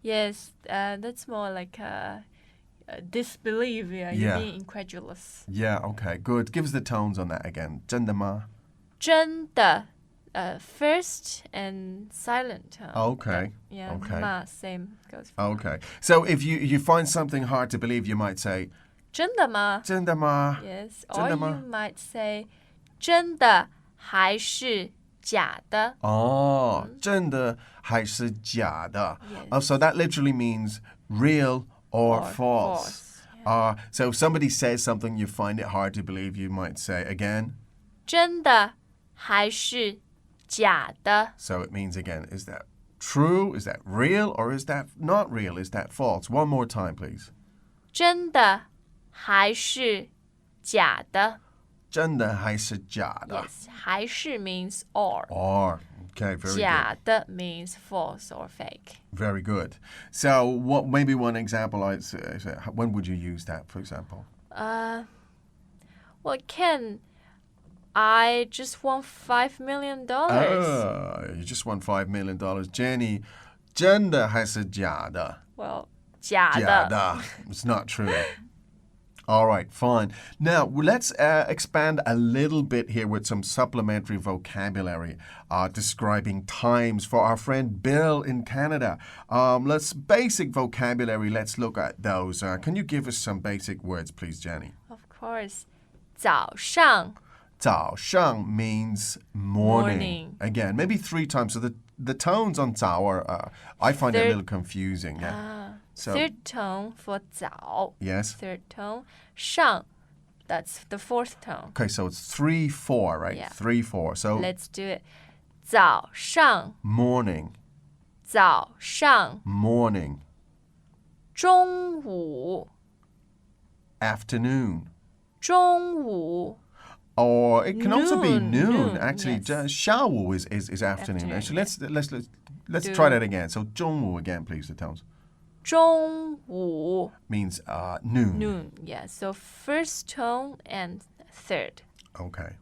Yes, that's more like disbelief. Yeah, you're Yeah. being incredulous. Yeah, okay. Good. Give us the tones on that again. 真的吗? 真的 first and silent tone. Okay. Yeah, Okay. ma, same goes for Okay. So if you find something hard to believe, you might say 真的吗? 真的吗? Yes, 真 or 的吗? you might say 真的还是假的? Oh, 真的还是假的? Yes. So that literally means real or, Or false. false, So if somebody says something you find it hard to believe, you might say again. 真的还是假的? So it means again, is that true? Is that real? Or is that not real? Is that false? One more time, please. 真的还是假的? 真的还是假的? Yes, 还是 means or. Or, okay, very good. 假的 means false or fake. Very good. So what? Maybe one example, I'd say, when would you use that, for example? Well, Ken, I just won $5 million. You just won $5 million. Jenny, 真的还是假的? Well, 假的. 假的. It's not true. All right, fine. Now, let's expand a little bit here with some supplementary vocabulary describing times for our friend Bill in Canada. Basic vocabulary, let's look at those. Can you give us some basic words, please, Jenny? Of course. 早上早上 means morning. Morning. Again, maybe 3 times. So the tones on 早 are, I find it a They're- little confusing. Yeah. So third tone for 早 yes. third tone 上 that's the fourth tone. Okay, so it's 3-4, right? Yeah. 3-4. So Let's do it. 早上 morning, 早上 morning, 中午 afternoon. 中午 Or it can also be Noon, noon. noon, Actually, yes. 下午 is afternoon. Afternoon, Actually, let's Do- try that again. So 中午 again, please, the tones. 中午 Means noon. noon. Yeah, so first tone and third. Okay.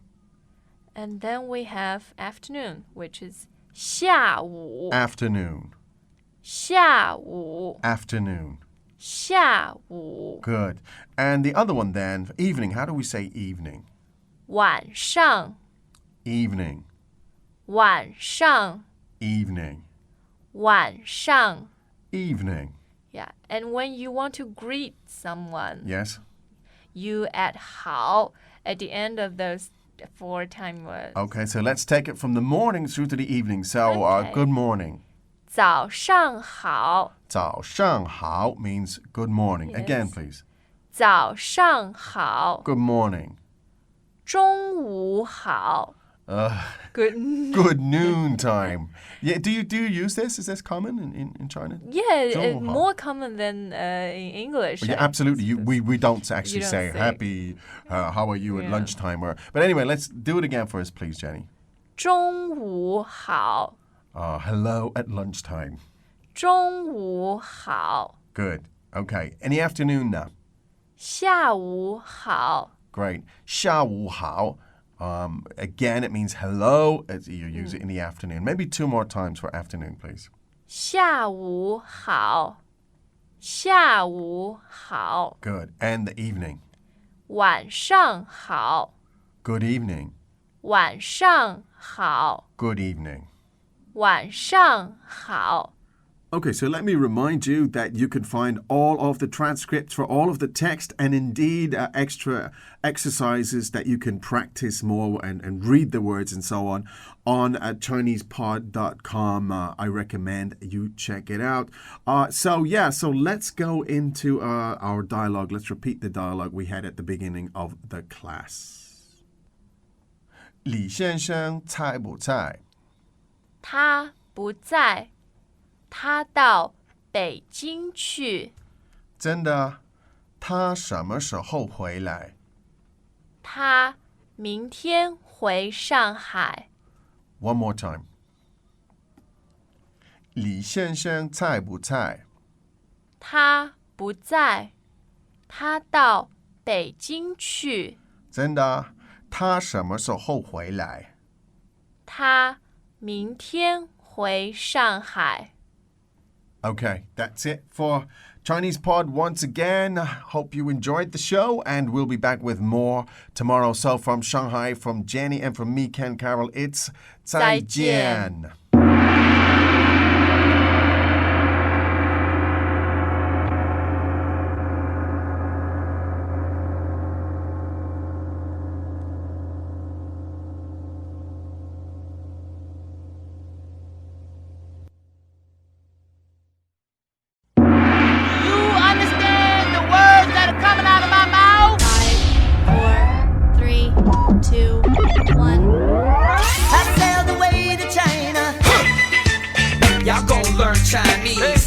And then we have afternoon, which is 下午 Afternoon. 下午 Afternoon. 下午 Good. And the other one then, evening. How do we say evening? 晚上 Evening. 晚上 Evening. 晚上 Evening. Yeah, and when you want to greet someone, Yes? you add 好 at the end of those 4-time words. Okay, so let's take it from the morning through to the evening. So, Okay. good morning. 早上好早上好 means good morning. Yes. Again, please. 早上好 Good morning. 中午好 Good Good noon time. Yeah, do you use this? Is this common in China? Yeah, 中午好 more common than in English. Yeah, absolutely. We don't actually don't say say. happy. How are you at Yeah. lunchtime? But anyway, let's do it again for us, please, Jenny. 中午好 Hello at lunchtime. 中午好 Good. Okay. In the afternoon now. 下午好 Great. 下午好. Again, it means hello. You use it in the afternoon. Maybe 2 more times for afternoon, please. 下午好下午好 Good. And the evening. 晚上好 Good evening. 晚上好 Good evening. 晚上好 Okay, so let me remind you that you can find all of the transcripts for all of the text and indeed extra exercises that you can practice more and read the words and so on ChinesePod.com. I recommend you check it out. So let's go into our dialogue. Let's repeat the dialogue we had at the beginning of the class. 李先生在不在？他不在他到北京去真的？他什么时候回来？他明天回上海 One more time. 李先生在不在？他不在他到北京去真的？他什么时候回来？他明天回上海 Okay, that's it for Chinese Pod once again. Hope you enjoyed the show, and we'll be back with more tomorrow. So from Shanghai, from Jenny, and from me, Ken Carroll, it's 再见. You understand the words that are coming out of my mouth? 5, 4, 3, 2, 1. I sailed away to China. Y'all gonna learn Chinese.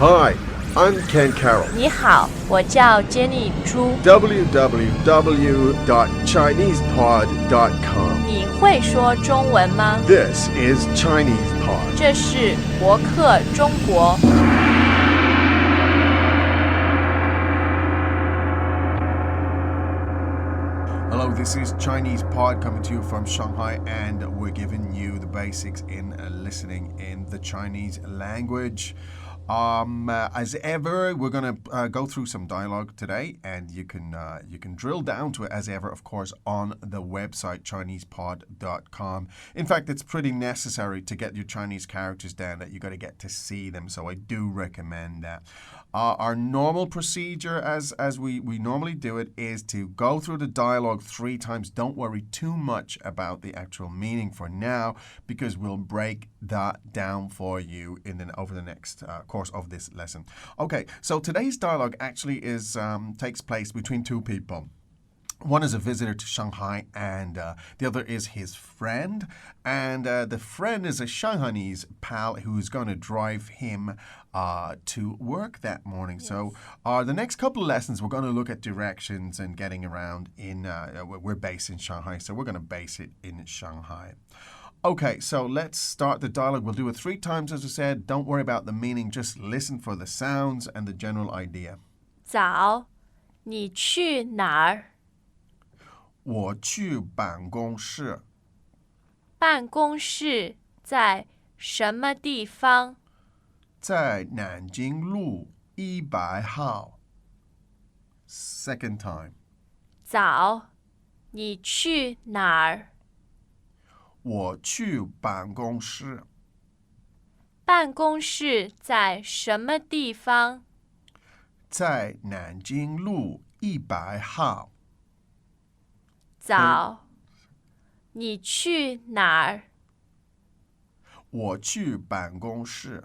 Hi, I'm Ken Carroll. 你好，我叫 Jenny 朱。 www.chinesepod.com. 你会说中文吗？ This is Chinese Pod. 这是博客中国。 Hello, this is Chinese Pod coming to you from Shanghai, and we're giving you the basics in listening in the Chinese language. As ever, we're going to go through some dialogue today, and you can drill down to it as ever, of course, on the website ChinesePod.com. In fact, it's pretty necessary to get your Chinese characters down that you got to get to see them. So I do recommend that. Our normal procedure, as we normally do it, is to go through the dialogue 3 times. Don't worry too much about the actual meaning for now, because we'll break that down for you over the next course course of this lesson. Okay, so today's dialogue actually takes place between two people. One is a visitor to Shanghai, and the other is his friend. And the friend is a Shanghainese pal who's going to drive him to work that morning. Yes. So the next couple of lessons, we're going to look at directions and getting around we're based in Shanghai, so we're going to base it in Shanghai. Okay, so let's start the dialogue. We'll do it 3 times, as I said. Don't worry about the meaning. Just listen for the sounds and the general idea. 早，你去哪儿？我去办公室。办公室在什么地方？在南京路100号。Second time. 早，你去哪儿？我去办公室。办公室在什么地方？在南京路100号。早，你去哪儿？我去办公室。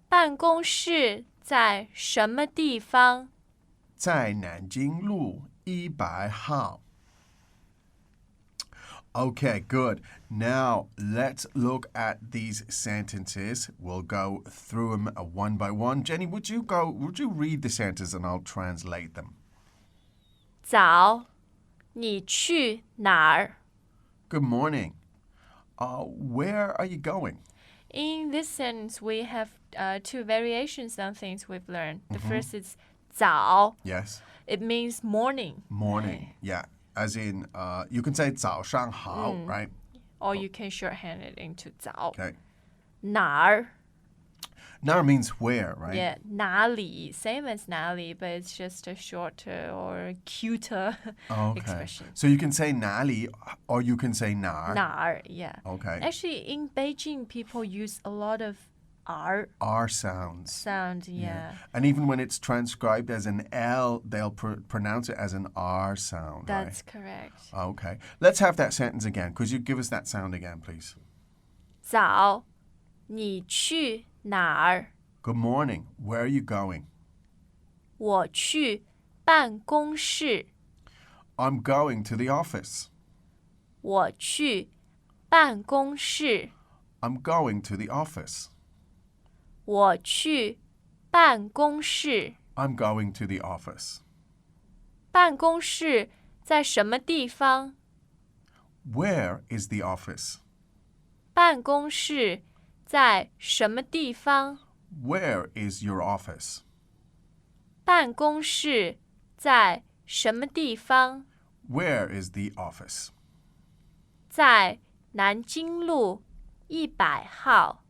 办公室在什么地方？在南京路100号。Okay, good. Now let's look at these sentences. We'll go through them one by one. Jenny, would you read the sentences and I'll translate them? 早，你去哪儿？ Good morning. Where are you going? In this sentence, we have 2 variations on things we've learned. The first is 早. Yes. It means morning. Morning. Yeah. As in, you can say 早上好, right? Or you can shorthand it into 早. Okay. 哪儿? Now means where, right? Yeah, 哪里, same as 哪里, but it's just a shorter or cuter expression. So you can say 哪里 or you can say 哪儿. 哪儿, yeah. Okay. Actually, in Beijing, people use a lot of R sounds. sound, yeah. And even when it's transcribed as an L, they'll pronounce it as an R sound, That's right? correct. Okay. Let's have that sentence again. Could you give us that sound again, please? 早，你去哪儿？ Good morning. Where are you going? 我去办公室。 I'm going to the office. 我去办公室。 I'm going to the office. 我去办公室。 I'm going to the office. 办公室在什么地方？ Where is the office? 办公室在什么地方？ Where is your office? 办公室在什么地方？ Where is the office? 在南京路100号。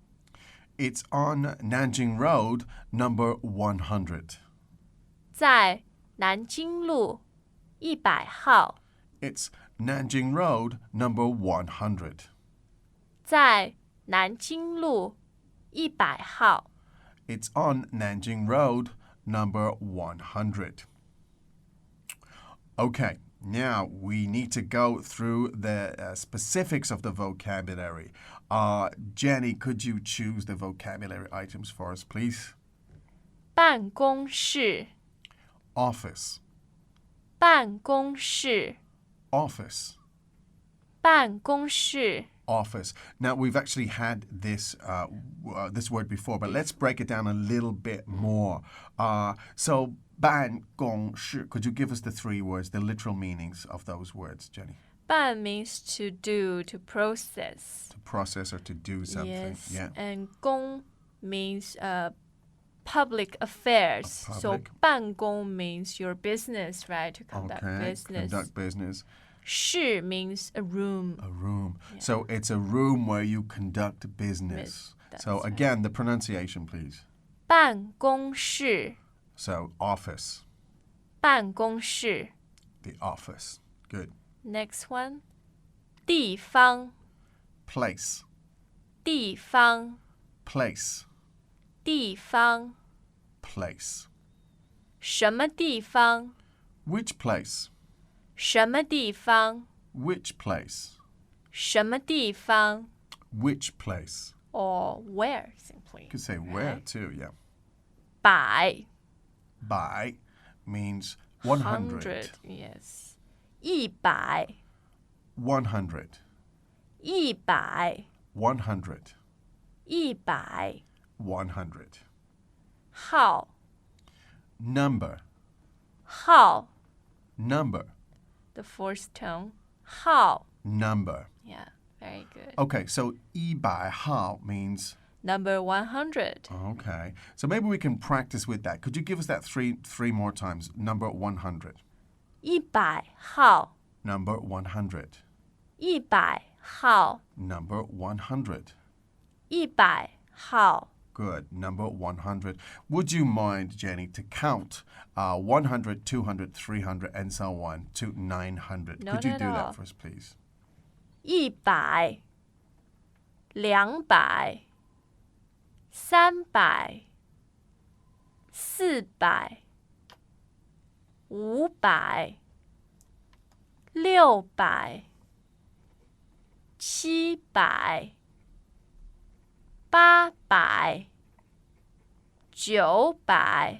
It's on Nanjing Road, number 100. 在南京路100号。 It's Nanjing Road, number 100. 在南京路100号。 It's on Nanjing Road, number 100. Okay, now we need to go through the specifics of the vocabulary. Jenny, could you choose the vocabulary items for us, please? 办公室。 Office. 办公室。 Office. 办公室。 Office. Now, we've actually had this word before, but let's break it down a little bit more. So, 办公室, could you give us the 3 words, the literal meanings of those words, Jenny? 办 means to do, to process. To process or to do something. Yes. Yeah. And 公 means public affairs. So Public. 办公 means your business, right? To conduct business. Conduct business. 室 means a room. A room. Yeah. So it's a room where you conduct business. So again, the pronunciation, please. 办公室。 So office. 办公室。 The office. Good. Next one. 地方。 Place. 地方。 Place. 地方。 Place. 什么地方？ Which place? 什么地方？ Which place? 什么地方？ Which place? or where simply. You could say where too, yeah. 百 By means 100. Yes. 100 100. 100 100. 100 100. 号 Number. 号 Number. the fourth tone 号 Number. Yeah, very good. Okay, so 100号 means Number 100. okay. So maybe we can practice with that. Could you give us that three more times? Number 100. 100号 Number 100. 100号 Number 100. 100号 Good. Number 100. Would you mind, Jenny, to count 100, 200, 300, and so on to 900? Not Could you at do all. that for us, please? 100 200 300 400 500 600 700 800 900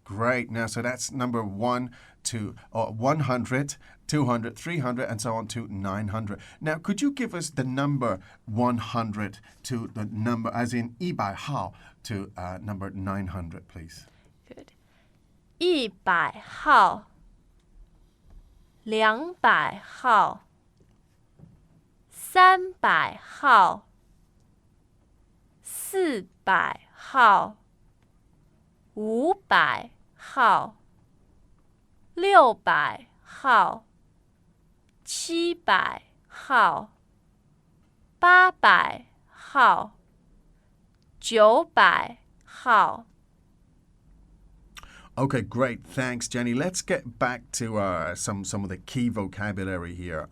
Great. Now, so that's number 1 to 100, 200, 300, and so on to 900. Now, could you give us the number 100 to the number, as in 100号 to number 900, please? Good. 100号 200号 300号 400号 500号 600号 700号 800号 900号 Okay, great. Thanks, Jenny. Let's get back to some of the key vocabulary here.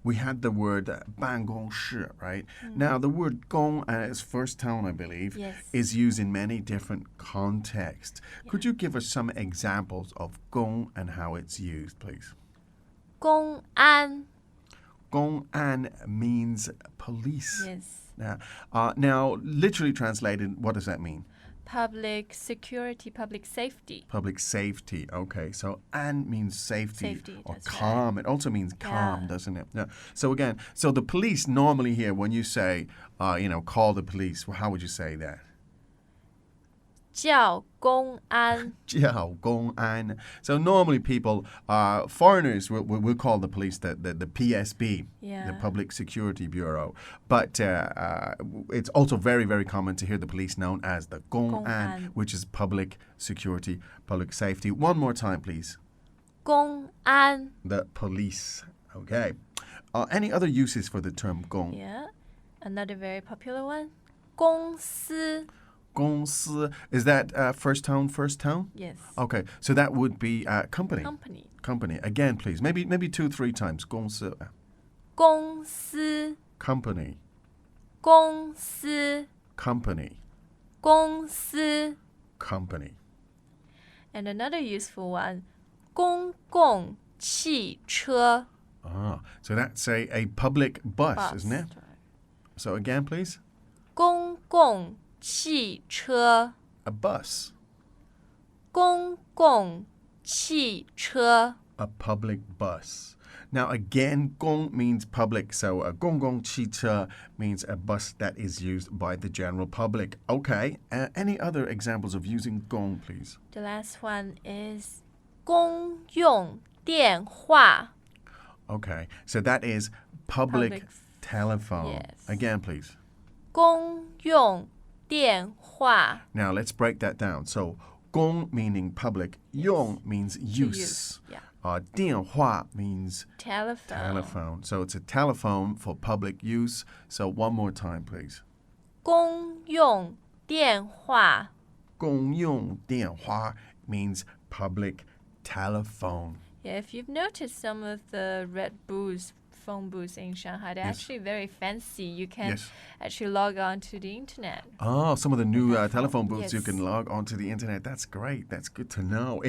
We had the word 办公室, right? Now, the word 公 as first tone, I believe, Yes. is used in many different contexts. Could you give us some examples of 公 and how it's used, please? 公安 公安 means police. Yes. Now, literally translated, what does that mean? Public security, public safety. Public safety. Okay, so an means safety, Safety, or that's calm. right. It also means calm, Yeah. doesn't it? Yeah. So again, so the police normally here, when you say, call the police, well, how would you say that? 叫公安 叫公安. So normally people, foreigners will call the police the PSB, the Yeah. Public Security Bureau. But it's also very, very common to hear the police known as the 公安, 公安 which is public security, public safety. One more time, please. 公安 The police. Okay. Any other uses for the term 公? Yeah. Another very popular one. 公司公司. Is that first tone, first tone? Yes. Okay, so that would be company. Company. Company. Again, please. Maybe 2-3 times. 公司. 公司 Company. 公司 Company. 公司 Company. And another useful one. 公共汽车 So that's a public bus, bus. isn't it? So again, please. 公共汽车 A bus. 公共汽车 A public bus. Now again, 公 means public, so a 公共汽车 means a bus that is used by the general public. Okay, any other examples of using 公, please? The last one is 公用电话 Okay, so that is public, Public telephone. yes. Again, please. 公用电话 Now let's break that down. So 公 meaning public, 用 means use. Yeah. 电话 means Telephone. telephone. So it's a telephone for public use. So one more time, please. 公用电话公用电话 means public telephone. Yeah, if you've noticed some of the Red Bull's telephone booths in Shanghai. They're Yes. actually very fancy. You can Yes. actually log on to the internet. Oh, some of the new telephone booths you Yes. can log onto the internet. That's great. That's good to know.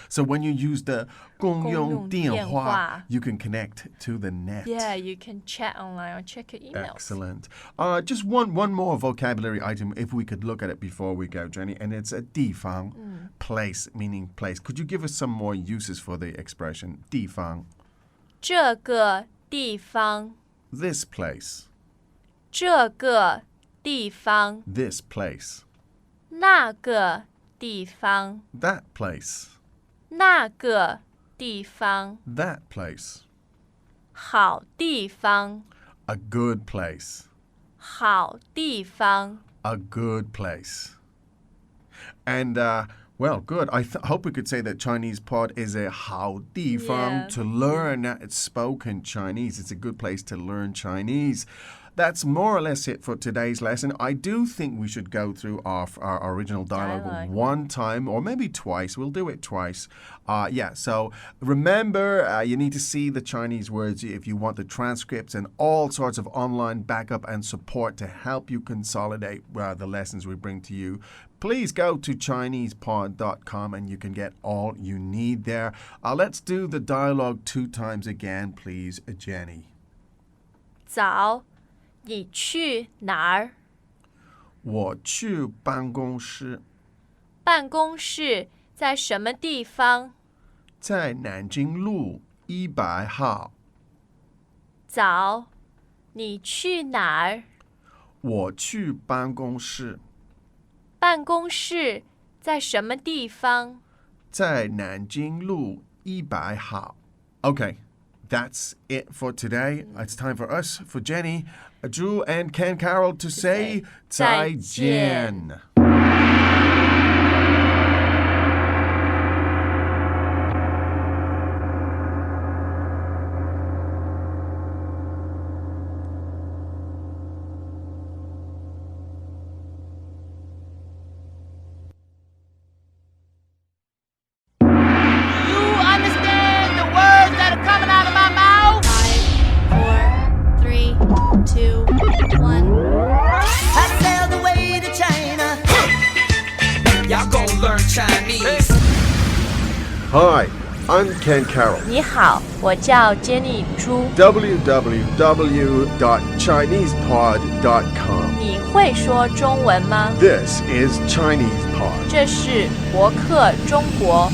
So when you use the 公用电话, you can connect to the net. Yeah, you can chat online or check your emails. Excellent. Just one more vocabulary item, if we could look at it before we go, Jenny, and it's a 地方, place, meaning place. Could you give us some more uses for the expression 地方?这个地方 This place. 这个地方 This place. 那个地方 That place. 那个地方 That place. 好地方 A good place. 好地方 A good place. And, well, good. I hope we could say that Chinese Pod is a 好地方 Yeah. to learn spoken Chinese. It's a good place to learn Chinese. That's more or less it for today's lesson. I do think we should go through our original dialogue one time or maybe twice. We'll do it twice. So remember, you need to see the Chinese words if you want the transcripts and all sorts of online backup and support to help you consolidate the lessons we bring to you. Please go to ChinesePod.com and you can get all you need there. Let's do the dialogue 2 times again, please, Jenny. 早你去哪儿我去办公室，办公室在什么地方在南京路100号。早你去哪儿我去办公室，办公室在什么地方在南京路100号。Okay, that's it for today. It's time for us, for Jenny, Drew, and Ken Carroll to say 再见. You understand the words that are coming out of my mouth? 5, 4, 3, 2, 1. I sailed away to China. Y'all gon' learn Chinese. Hi, I'm Ken Carroll. 你好，我叫 Jenny 朱。 www.chinesepod.com. 你会说中文吗？ This is Chinese Pod. 这是博客中国。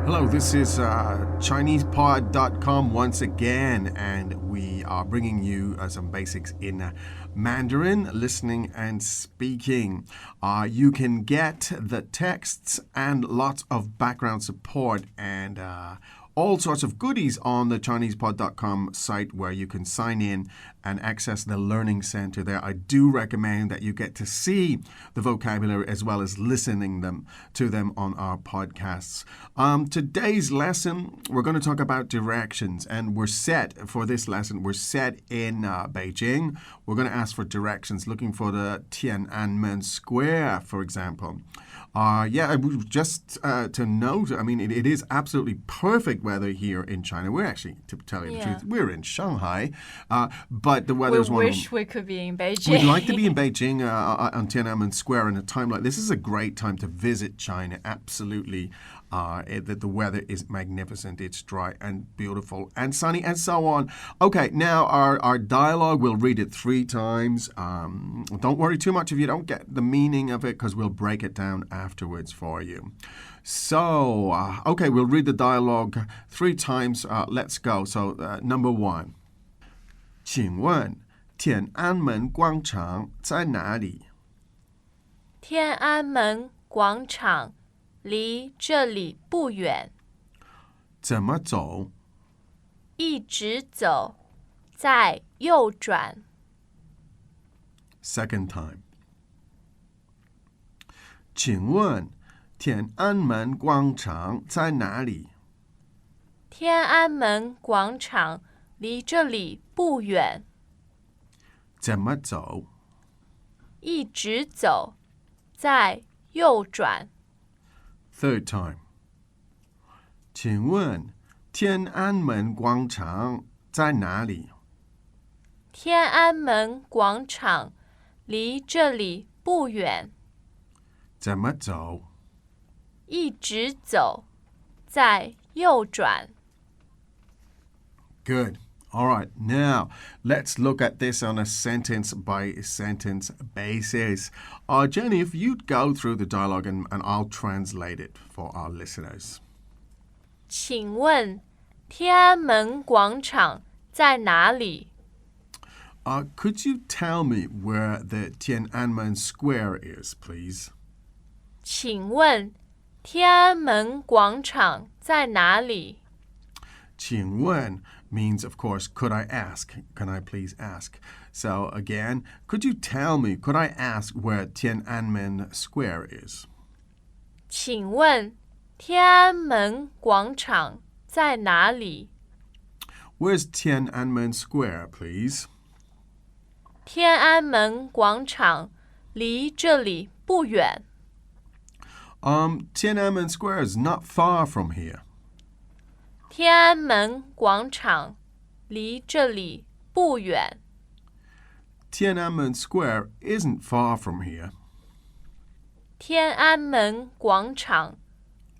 Hello, this is ChinesePod.com once again, and we are bringing you some basics in Mandarin, listening and speaking. You can get the texts and lots of background support and all sorts of goodies on the ChinesePod.com site where you can sign in and access the Learning Center there. I do recommend that you get to see the vocabulary as well as listening to them on our podcasts. Today's lesson, we're going to talk about directions, and we're set for this lesson. We're set in Beijing. We're going to ask for directions, looking for the Tiananmen Square, for example. Just to note, I mean, it is absolutely perfect weather here in China. We're actually, to tell you the truth, we're in Shanghai, but the weather is We one wish of we could be in Beijing. We'd like to be in Beijing on Tiananmen Square in a time like this. This is a great time to visit China. Absolutely. The weather is magnificent. It's dry and beautiful and sunny and so on. Okay, now our dialogue, we'll read it 3 times. Don't worry too much if you don't get the meaning of it, because we'll break it down afterwards for you. So, okay, we'll read the dialogue 3 times. Let's go. So, number 1. 请问天安门广场在哪里？天安门广场离这里不远，怎么走？一直走，再右转。Second time. 请问天安门广场在哪里？天安门广场离这里不远，怎么走？一直走，再右转。Third time. 请问天安门广场在哪里？天安门广场离这里不远，怎么走？一直走，再右转。Good. All right, now let's look at this on a sentence by sentence basis. Jenny, if you'd go through the dialogue and I'll translate it for our listeners. 请问天安门广场在哪里？ Could you tell me where the Tiananmen Square is, please? 请问天安门广场在哪里？请问 means, of course, could I ask? Can I please ask? So again, could you tell me, could I ask where Tiananmen Square is? 请问天安门广场在哪里？ Where's Tiananmen Square, please? 天安门广场离这里不远。Tiananmen Square is not far from here. 天安门广场离这里不远。 Tiananmen Square isn't far from here. 天安门广场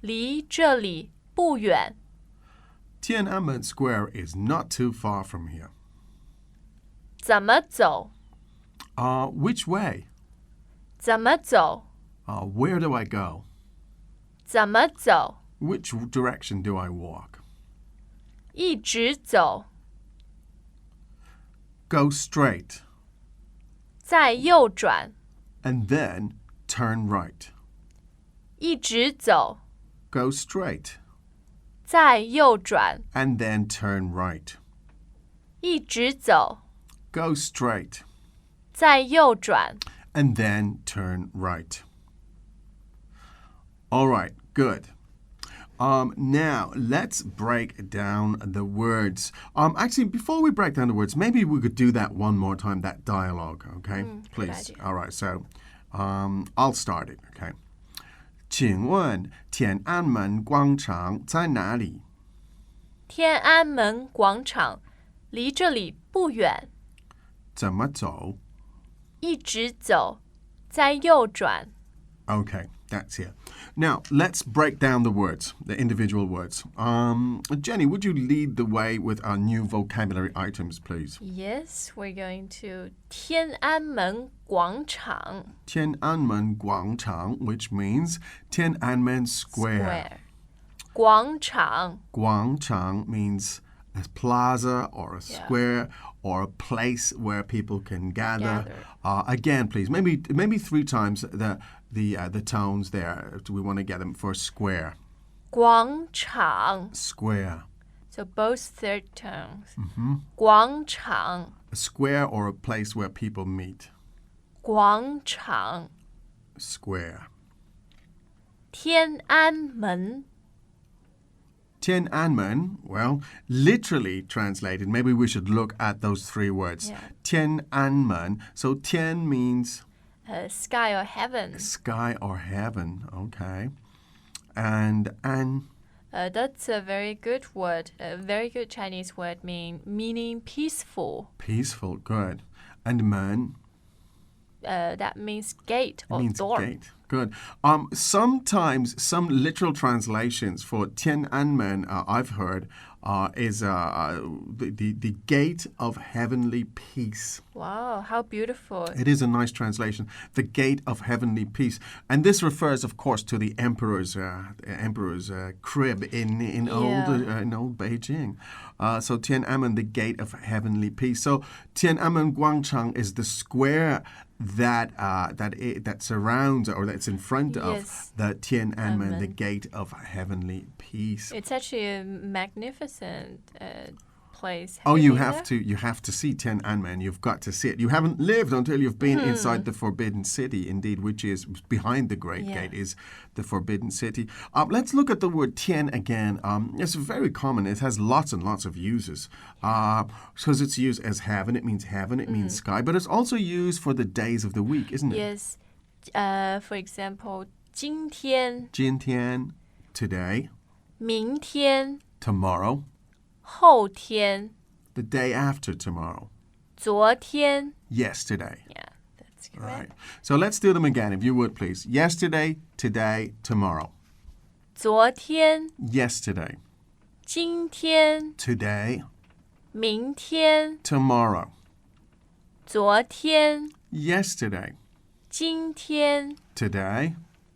离这里不远。 Tiananmen Square is not too far from here. 怎么走？ Which way? 怎么走？ Where do I go? 怎么走？ Which direction do I walk? 一直走， Go straight 再右转， and then turn right. 一直走， Go straight 再右转， and then turn right. 一直走， Go straight 再右转。 and then turn right. All right, good. Now, let's break down the words. Actually, before we break down the words, maybe we could do that one more time, that dialogue, okay? Please. idea. All right, so I'll start it, okay? 请问天安门广场在哪里？天安门广场离这里不远，怎么走？一直走，再右转。 Okay, that's it. Now, let's break down the words, the individual words. Jenny, would you lead the way with our new vocabulary items, please? Yes, we're going to 天安门广场 Tiananmen 广场, which means Tiananmen Square. 广场 广场 means a plaza or a square or a place where people can gather. Again, please, maybe 3 times the tones there. We want to get them for square. 广场 Square. So both third tones. 广场 A square or a place where people meet. 广场 Square. 天安门 Tiananmen, well, literally translated, maybe we should look at those 3 words. Tiananmen. So Tian means sky or heaven. sky or heaven, okay. And an, That's a very good word, a very good Chinese word meaning peaceful. peaceful, good. And men That means gate or means door. gate. Good. Sometimes some literal translations for Tiananmen I've heard is the gate of heavenly peace. Wow, how beautiful. It is a nice translation. The gate of heavenly peace, and this refers, of course, to the emperor's crib in old Beijing. So Tiananmen, the gate of heavenly peace. So Tiananmen Guangchang is the square that surrounds or that's in front of the Tiananmen, the gate of heavenly peace. It's actually a magnificent place. Oh, Have you been have there? to see Tiananmen. You've got to see it. You haven't lived until you've been inside the Forbidden City, indeed, which is behind the Great Gate is the Forbidden City. Let's look at the word Tian again. It's very common. It has lots and lots of uses. Because it's used as heaven, it means heaven, it means sky, but it's also used for the days of the week, isn't it? Yes. For example, 今天今天 today, 明天 tomorrow, 后天 the day after tomorrow, 昨天 yesterday. Yeah, that's All right. correct. So let's do them again, if you would, please. Yesterday, today, tomorrow. 昨天 Yesterday, 今天 today, 明天 tomorrow. 昨天 Yesterday, 今天 today,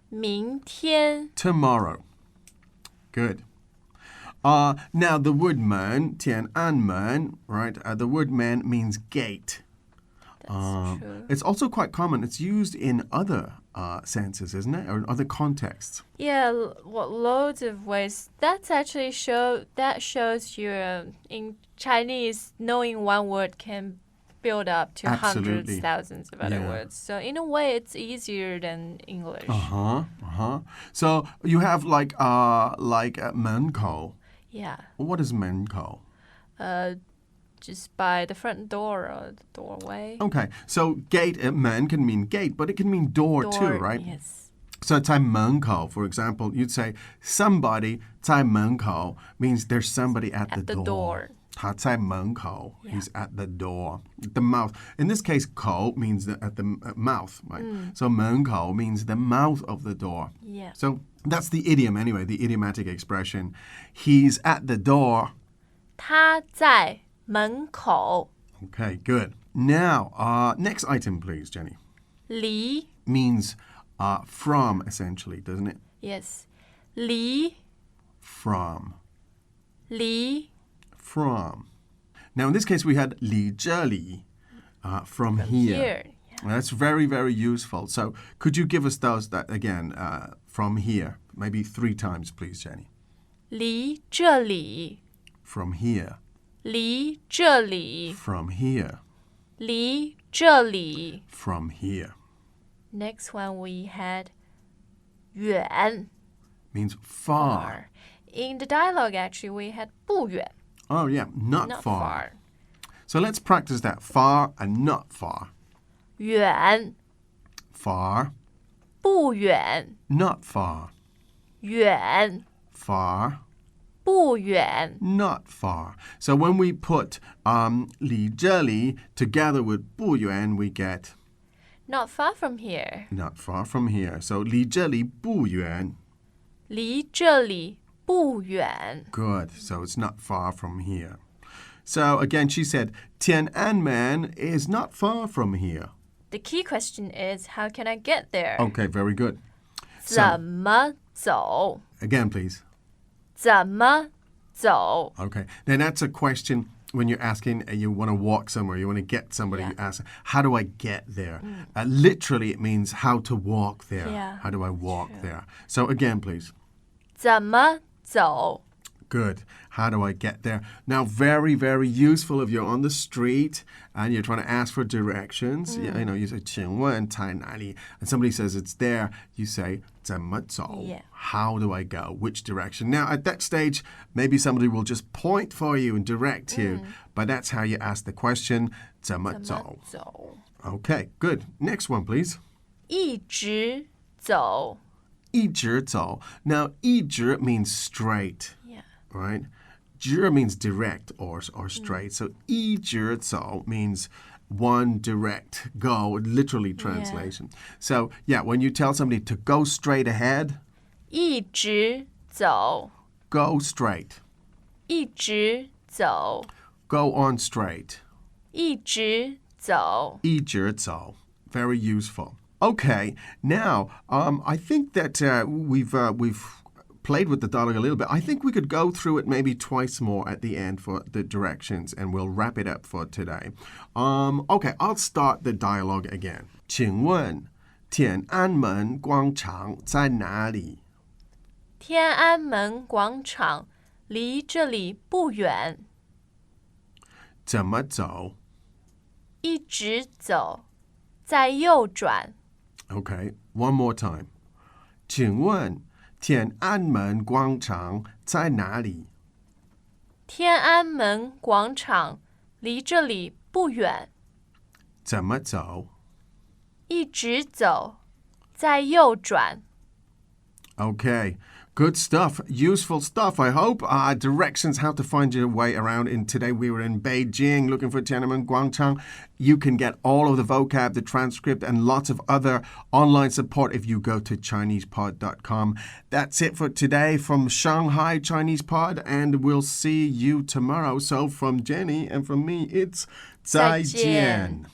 明天 tomorrow. Good. Now the word man, 天安门, right? The word man means gate. That's true. It's also quite common. It's used in other senses, isn't it? Or in other contexts. Yeah, loads of ways. That shows you in Chinese, knowing one word can build up to Absolutely. hundreds, thousands of other Yeah. words. So in a way, it's easier than English. So you have like 门口. Yeah, What is 门口? just by the front door or the doorway. Okay, so gate, 门 can mean gate, but it can mean door, too, right? Yes. So 在门口, for example, you'd say somebody 在门口 means there's somebody at the door. 他在门口, he's at the door, the mouth. In this case, 口 means at the mouth, right? So 门口 means the mouth of the door. Yeah. So that's the idiom anyway, the idiomatic expression. He's at the door. 他在门口 Okay, good. Now, next item, please, Jenny. 离 Means from, essentially, doesn't it? Yes. 离 From. 离 From. Now, in this case, we had 离这里, from here. here. That's very, very useful. So, could you give us those that again, from here? Maybe 3 times, please, Jenny. 离这里 From here. 离这里 From here. 离这里 From here. Next one we had 远 Means far. In the dialogue, actually, we had 不远 Oh, yeah, not far. So let's practice that. Far and not far. 远 Far, 不远 not far. 远 Far, 不远 not far. So when we put 离这里 together with 不远, we get Not far from here. not far from here. So 离这里不远. 离这里不远 Good. So it's not far from here. So again, she said, Tiananmen is not far from here. The key question is, how can I get there? Okay, very good. 怎么走 Again, please. 怎么走 Okay. Now that's a question when you're asking, you want to walk somewhere, you want to get somebody, you ask, how do I get there? Literally, it means how to walk there. Yeah, How do I walk there? So again, please. 怎么走 Good. How do I get there? Now, very, very useful if you're on the street and you're trying to ask for directions. You know, you say, 请问在哪里? And somebody says it's there. You say, 怎么走? Yeah. How do I go? Which direction? Now, at that stage, maybe somebody will just point for you and direct you. But that's how you ask the question, 怎么走? 走 Okay, good. Next one, please. 一直走 一直走. Now, 一直 means straight. Yeah. Right? 直 means direct or straight. So 一直走 means one direct go, literally translation. So yeah, when you tell somebody to go straight ahead, 一直走 go straight. 一直走 Go on straight. 一直走 一直走. Very useful. Okay, now I think that we've played with the dialogue a little bit. I think we could go through it maybe twice more at the end for the directions, and we'll wrap it up for today. Okay, I'll start the dialogue again. 请问天安门广场在哪里？天安门广场离这里不远，怎么走？一直走，再右转。Okay, one more time. 请问天安门广场在哪里？天安门广场离这里不远，怎么走？一直走，再右转。Okay, good stuff, useful stuff, I hope. Directions how to find your way around. And today we were in Beijing looking for Tiananmen Guangchang. You can get all of the vocab, the transcript, and lots of other online support if you go to ChinesePod.com. That's it for today from Shanghai Chinese Pod, and we'll see you tomorrow. So from Jenny and from me, it's 再见.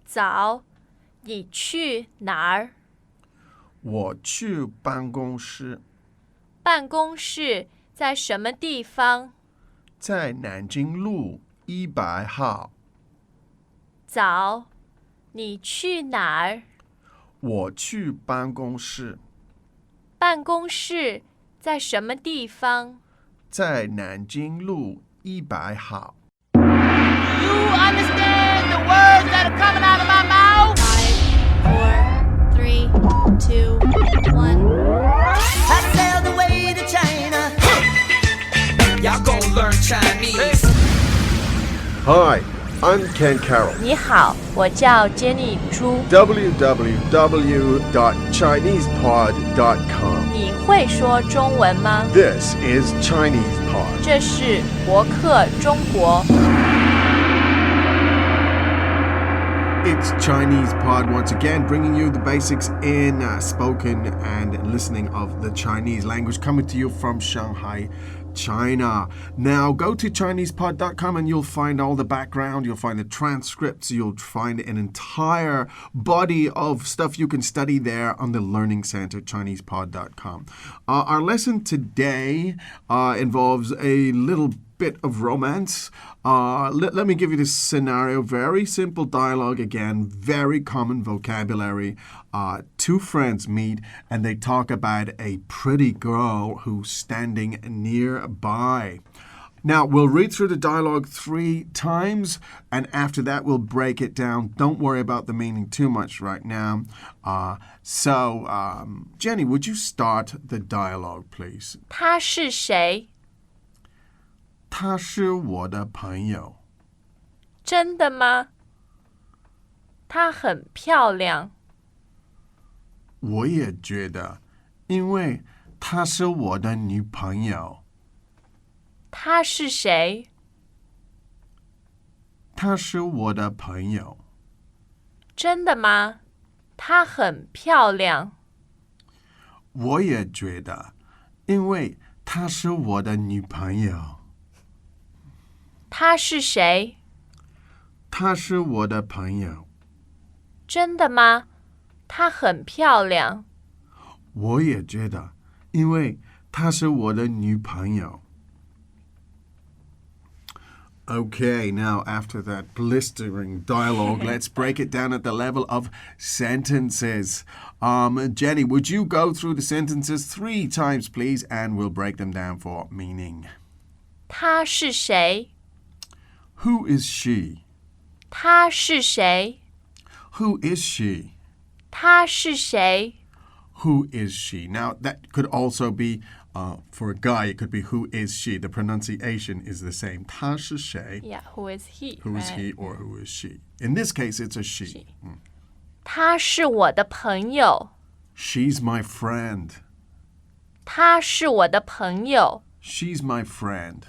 早，你去哪儿？我去办公室，办公室在什么地方？在南京路100号。早，你去哪儿？我去办公室，办公室在什么地方？在南京路100号。You understand the words that are coming out of my mouth? 5, 4, 3, 2, 1. I sailed away to China. Y'all gon' learn Chinese. Hi, I'm Ken Carroll. 你好，我叫 Jenny 朱。www.chinesepod.com. 你会说中文吗？ This is Chinese Pod. 这是博客中国。It's Chinese Pod once again, bringing you the basics in spoken and listening of the Chinese language, coming to you from Shanghai, China. Now, go to ChinesePod.com and you'll find all the background, you'll find the transcripts, you'll find an entire body of stuff you can study there on the Learning Center, ChinesePod.com. Our lesson today involves a little bit of romance. Let me give you this scenario. Very simple dialogue again, very common vocabulary. Two friends meet and they talk about a pretty girl who's standing nearby. Now, we'll read through the dialogue 3 times, and after that, we'll break it down. Don't worry about the meaning too much right now. Jenny, would you start the dialogue, please? 他是谁？她是我的朋友。真的吗？她很漂亮。我也觉得，因为她是我的女朋友。她是谁？她是我的朋友。真的吗？她很漂亮。我也觉得，因为她是我的女朋友。她是谁？她是我的朋友。真的吗？她很漂亮。我也觉得，因为她是我的女朋友。Okay, now after that blistering dialogue, let's break it down at the level of sentences. Jenny, would you go through the sentences 3 times, please, and we'll break them down for meaning. 他是谁？ Who is she? 他是谁？ Who is she? 他是谁？ Who is she? Now, that could also be, for a guy, it could be who is she. The pronunciation is the same. 他是谁? Yeah, who is he? Who is right? he or who is she? In this case, it's a she. 他是我的朋友。 She's my friend. 他是我的朋友。 She's my friend.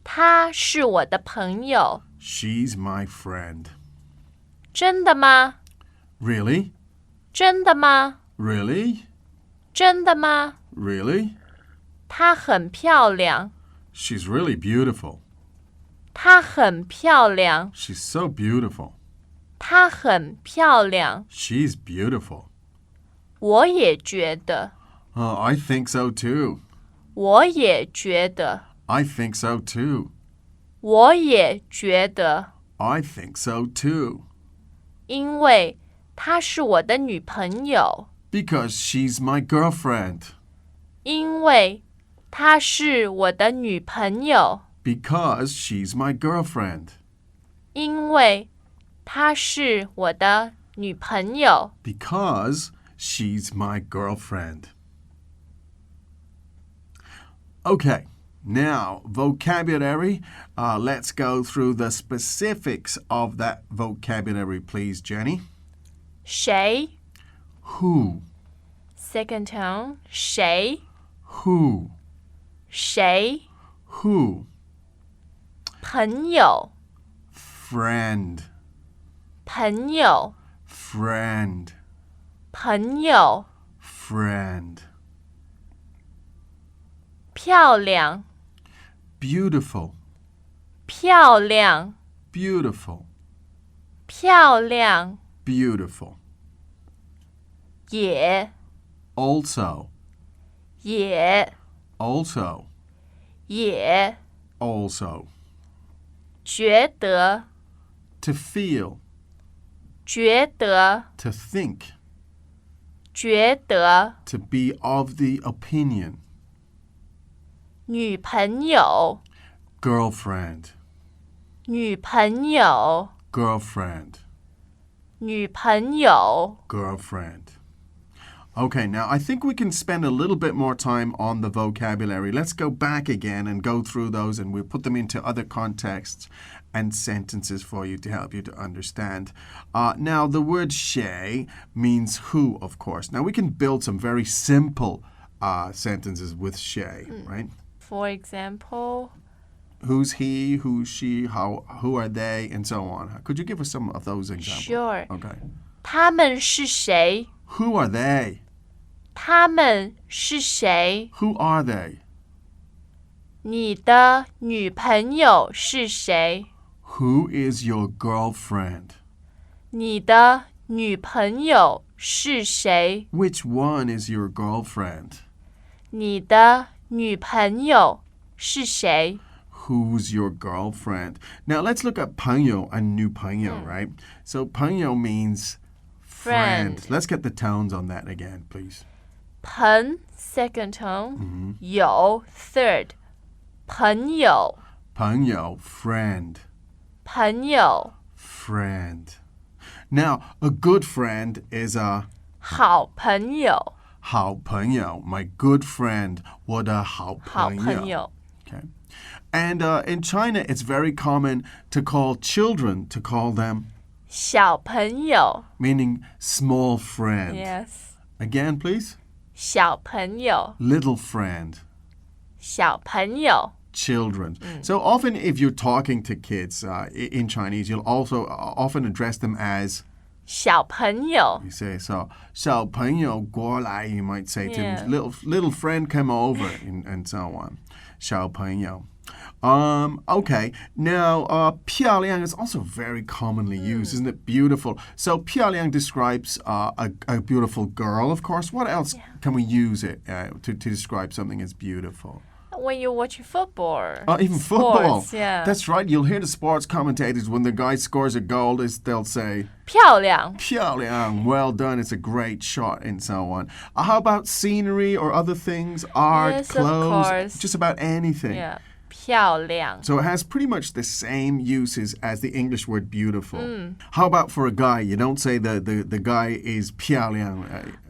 他是我的朋友。 She's my friend. 真的吗？ Really? 真的吗？ Really? 真的吗？ Really? 她很漂亮。 She's really beautiful. 她很漂亮。 She's so beautiful. 她很漂亮。 She's beautiful. 我也觉得。 Oh, I think so too. 我也觉得。 I think so too. 我也觉得。 I think so too. 因为她是我的女朋友。 Because she's my girlfriend. 因为她是我的女朋友。 Because she's my girlfriend. 因为她是我的女朋友。 Because she's my girlfriend. Okay, now vocabulary. Let's go through the specifics of that vocabulary, please, Jenny. 谁 Who? Second tone 谁 Who? 谁 Who? 朋友 Friend. 朋友 Friend. 朋友 Friend. 漂亮 Beautiful. 漂亮 Beautiful. 漂亮 Beautiful. 也 Also. 也 Also. 也 Also. 觉得 To feel. 觉得 To think. 觉得 To be of the opinion. 女朋友 Girlfriend. 女朋友 Girlfriend. 女朋友 Girlfriend. Okay, now I think we can spend a little bit more time on the vocabulary. Let's go back again and go through those, and we'll put them into other contexts and sentences for you to help you to understand. Now, the word 谁 means who, of course. Now, we can build some very simple sentences with 谁, right? For example Who's he, who's she, who are they, and so on. Could you give us some of those examples? Sure. Okay. 他们是谁 Who are they? 他们是谁 Who are they? 你的女朋友是谁 Who is your girlfriend? 你的女朋友是谁 Which one is your girlfriend? 你的女朋友是谁 Who's your girlfriend? Now let's look at 朋友 and 女朋友, right? So 朋友 means friend. Friend. Let's get the tones on that again, please. 朋 second tone 友 third 朋友朋友 friend. 朋友 Friend. Now, a good friend is a 好朋友好朋友. My good friend. 我的好好朋友.朋友 Okay. And in China, it's very common to call children, to call them, 小朋友 meaning small friend. Yes Again, please. 小朋友 Little friend. 小朋友 Children. So often if you're talking to kids in Chinese, you'll also often address them as, 小朋友 you say, so, 小朋友过来, you might say to Yeah. them, little friend come over, and so on. 小朋友. Okay, now 漂亮 is also very commonly used, isn't it? Beautiful. So 漂亮 describes a beautiful girl, of course. What else can we use it to describe something as beautiful? When you watch football. Oh, even football. Sports, yeah. That's right. You'll hear the sports commentators when the guy scores a goal, they'll say, 漂亮. 漂亮, well done, it's a great shot, and so on. How about scenery or other things? Art, Yes, of clothes, course. just about anything. Yeah. 漂亮. So it has pretty much the same uses as the English word beautiful. How about for a guy? You don't say the guy is 漂亮.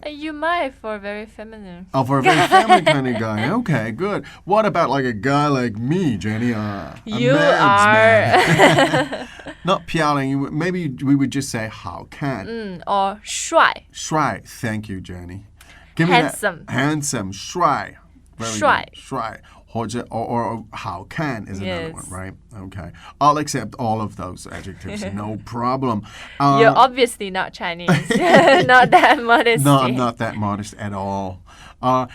You might for very feminine. Oh, for a very feminine kind of guy. Okay, good. What about like a guy like me, Jenny? A You man's man. are. Not 漂亮. Maybe we would just say 好看. Or 帅. 帅. Thank you, Jenny. Give me Handsome. that. Handsome. 帅. Very 帅. good. 帅. Or 好看 is another Yes. one, right? Okay. I'll accept all of those adjectives. No problem. You're obviously not Chinese. Not that modest. No, I'm not that modest at all. One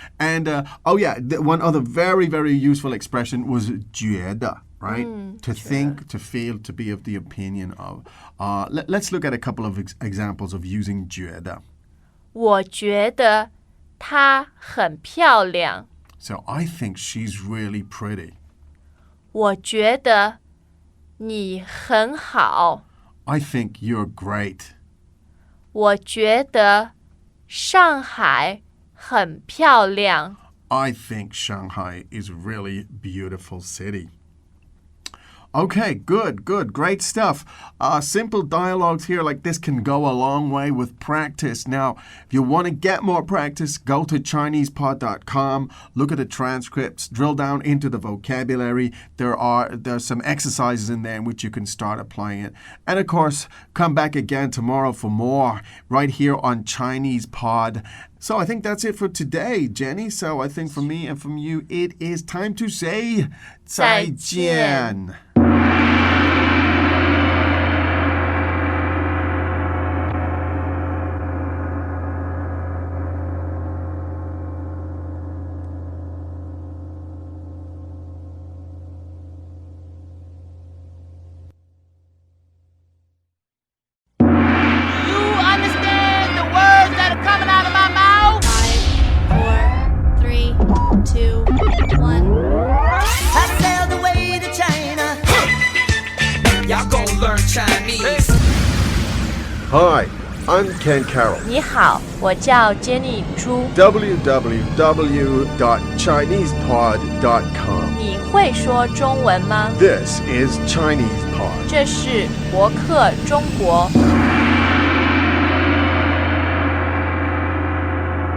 other very, very useful expression was 觉得, right? To think, to feel, to be of the opinion of. Let's look at a couple of examples of using 觉得. 我觉得她很漂亮. So I think she's really pretty. 我觉得你很好. I think you're great. 我觉得上海很漂亮. I think Shanghai is a really beautiful city. Okay, good. Great stuff. Simple dialogues here like this can go a long way with practice. Now, if you want to get more practice, go to ChinesePod.com, look at the transcripts, drill down into the vocabulary. There's some exercises in there in which you can start applying it. And of course, come back again tomorrow for more right here on Chinese Pod. So I think that's it for today, Jenny. So I think from me and from you, it is time to say 再见. You understand the words that are coming out of my mouth? 5, 4, 3, 2, 1. I sailed away to China. Y'all gon' learn Chinese. Hi, I'm Ken Carroll. 你好，我叫 Jenny 朱。 www.chinesepod.com. 你会说中文吗？ This is Chinese Pod. 这是博客中国。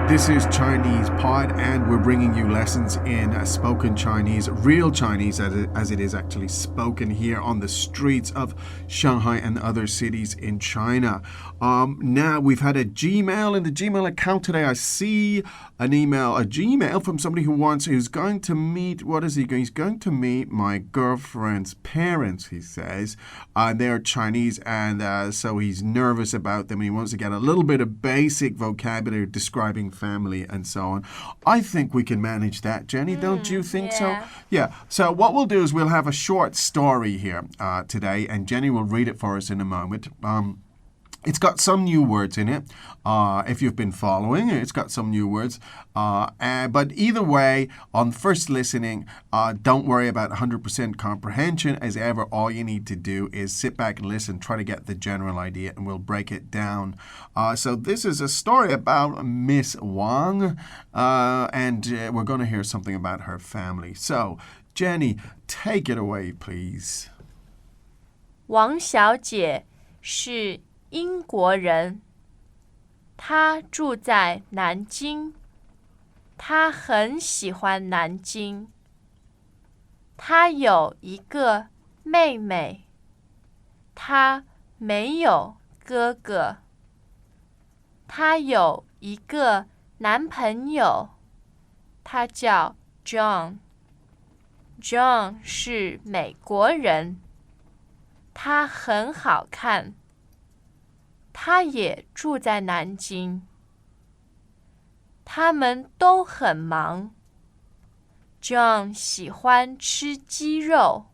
This is Chinese Pod, and we're bringing you lessons in spoken Chinese, real Chinese as it is actually spoken here on the streets of Shanghai and other cities in China. Now, we've had a Gmail in the Gmail account today. I see a Gmail from somebody who's going to meet, what is he going? He's going to meet my girlfriend's parents, he says. They're Chinese, and so he's nervous about them, and he wants to get a little bit of basic vocabulary describing family and so on. I think we can manage that, Jenny. Don't you think so? Yeah. So what we'll do is we'll have a short story here today, and Jenny will read it for us in a moment. It's got some new words in it. If you've been following, it's got some new words. But either way, on first listening, don't worry about 100% comprehension. As ever, all you need to do is sit back and listen, try to get the general idea, and we'll break it down. So this is a story about Miss Wang, and we're going to hear something about her family. So, Jenny, take it away, please. 王小姐是英国人，她住在南京，她很喜欢南京。她有一个妹妹，她没有哥哥。她有一个男朋友，他叫 John。John 是美国人，他很好看。他也住在南京。他们都很忙。John 喜欢吃鸡肉，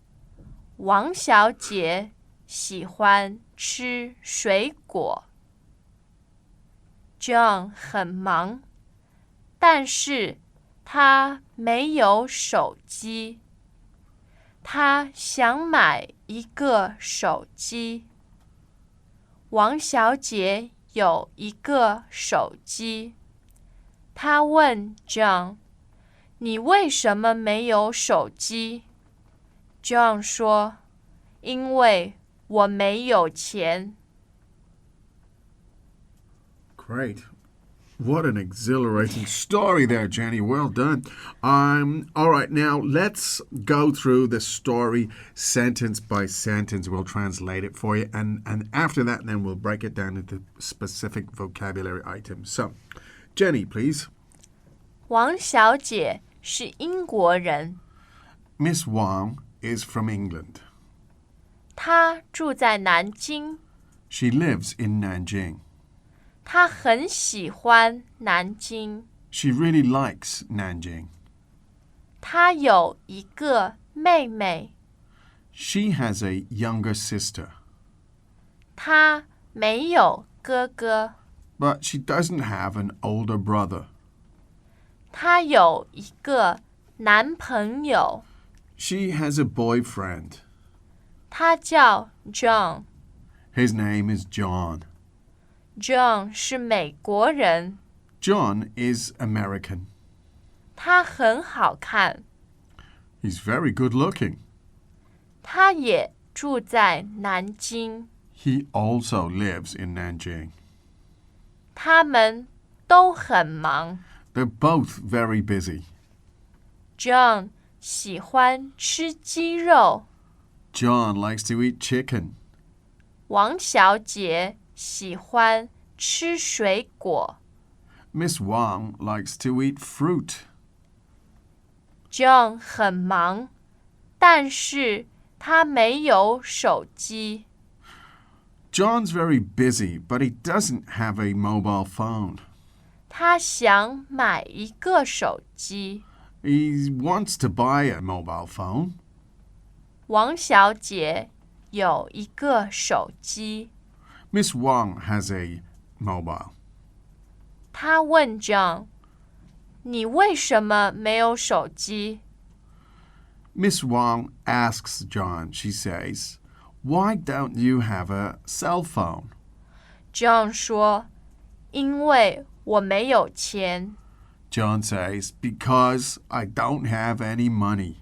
王小姐喜欢吃水果。John 很忙，但是他没有手机。他想买一个手机。王小姐有一个手机。他问 John， 你为什么没有手机？ John 说，因为我没有钱。Great. What an exhilarating story there, Jenny. Well done. All right, now let's go through the story sentence by sentence. We'll translate it for you. And after that, then we'll break it down into specific vocabulary items. So, Jenny, please. 王小姐是英国人。Miss Wang is from England. 她住在南京。She lives in Nanjing. 她很喜欢南京。She really likes Nanjing. 她有一个妹妹。She has a younger sister. 她没有哥哥。But she doesn't have an older brother. 她有一个男朋友。She has a boyfriend. 他叫 John。 His name is John. John 是美国人。 John is American. 他很好看。 He's very good looking. 他也住在南京。 He also lives in Nanjing. 他们都很忙。 They're both very busy. John 喜欢吃鸡肉。 John likes to eat chicken. 王小姐喜欢吃水果。 Miss Wang likes to eat fruit. John 很忙，但是他没有手机。 John's very busy, but he doesn't have a mobile phone. 他想买一个手机。 He wants to buy a mobile phone. 王小姐有一个手机。 Miss Wang has a mobile. 她问 John， 你为什么没有手机？ Miss Wang asks John, she says, why don't you have a cell phone? John 说，因为我没有钱。 John says, because I don't have any money.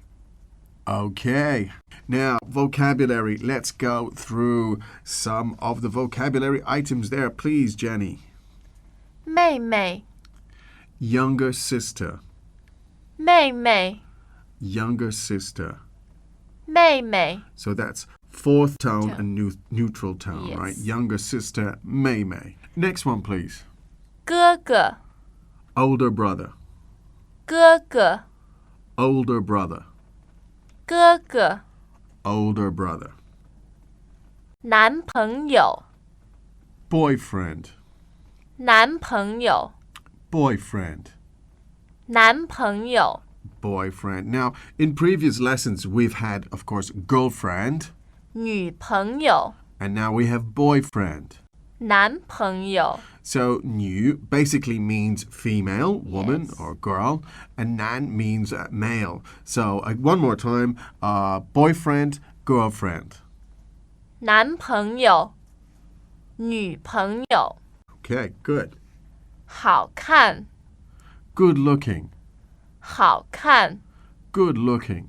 Okay. Now, vocabulary. Let's go through some of the vocabulary items there, please, Jenny. 妹妹， Younger sister. 妹妹， Younger sister. 妹妹。 So that's fourth tone and neutral tone, Yes. right? Younger sister, Mei Mei. Next one, please. 哥哥， Older brother. 哥哥， Older brother. 哥哥。 Older brother. 男朋友， Boyfriend. 男朋友， Boyfriend. 男朋友。 Boyfriend. Now, in previous lessons, we've had, of course, girlfriend, 女朋友， and now we have boyfriend. 男朋友。 So, new basically means female, woman, Yes. or girl, and nan means male. So, one more time, boyfriend, girlfriend. 男朋友，女朋友。 Okay, good. 好看， Good looking. 好看， Good looking.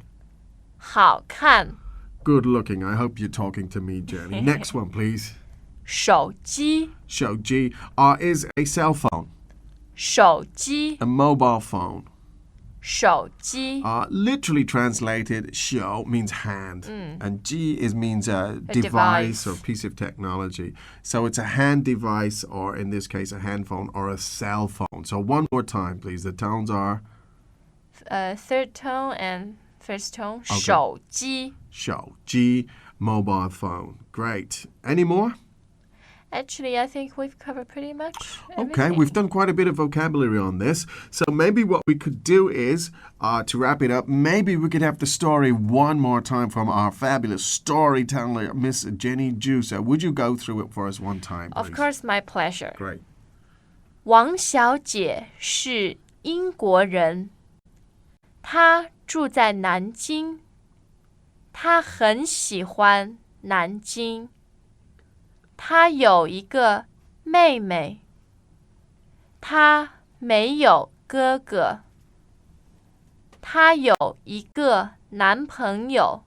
好看。 Good looking. I hope you're talking to me, Jenny. Next one, please. 手机， Shouji is a cell phone, 手机， a mobile phone. 手机。 Literally translated, shou means hand, and ji means a device device. or piece of technology. So it's a hand device, or in this case, a hand phone or a cell phone. So one more time, please. The tones are Third tone and first tone. Okay. 手机。 shou, ji, mobile phone. Great. Any more? Actually, I think we've covered pretty much Okay, everything. we've done quite a bit of vocabulary on this. So maybe what we could do is, to wrap it up, maybe we could have the story one more time from our fabulous storyteller, Miss Jenny Juicer. Would you go through it for us one time, please? Of course, my pleasure. Great. 王小姐是英国人。他住在南京。他很喜欢南京。他有一个妹妹。他没有哥哥。他有一个男朋友。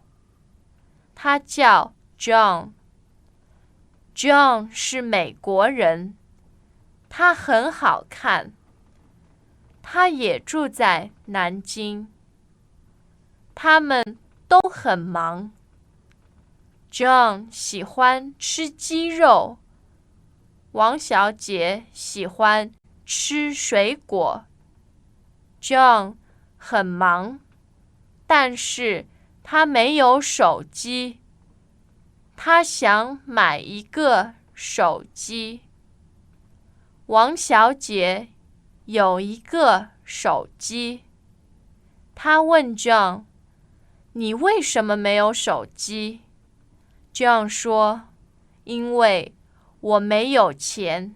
他叫 John。John 是美国人。他很好看。他也住在南京。他们都很忙。John 喜欢吃鸡肉。王小姐喜欢吃水果。John 很忙，但是他没有手机。他想买一个手机。王小姐有一个手机。她问 John， 你为什么没有手机？ John 说，因为我没有钱。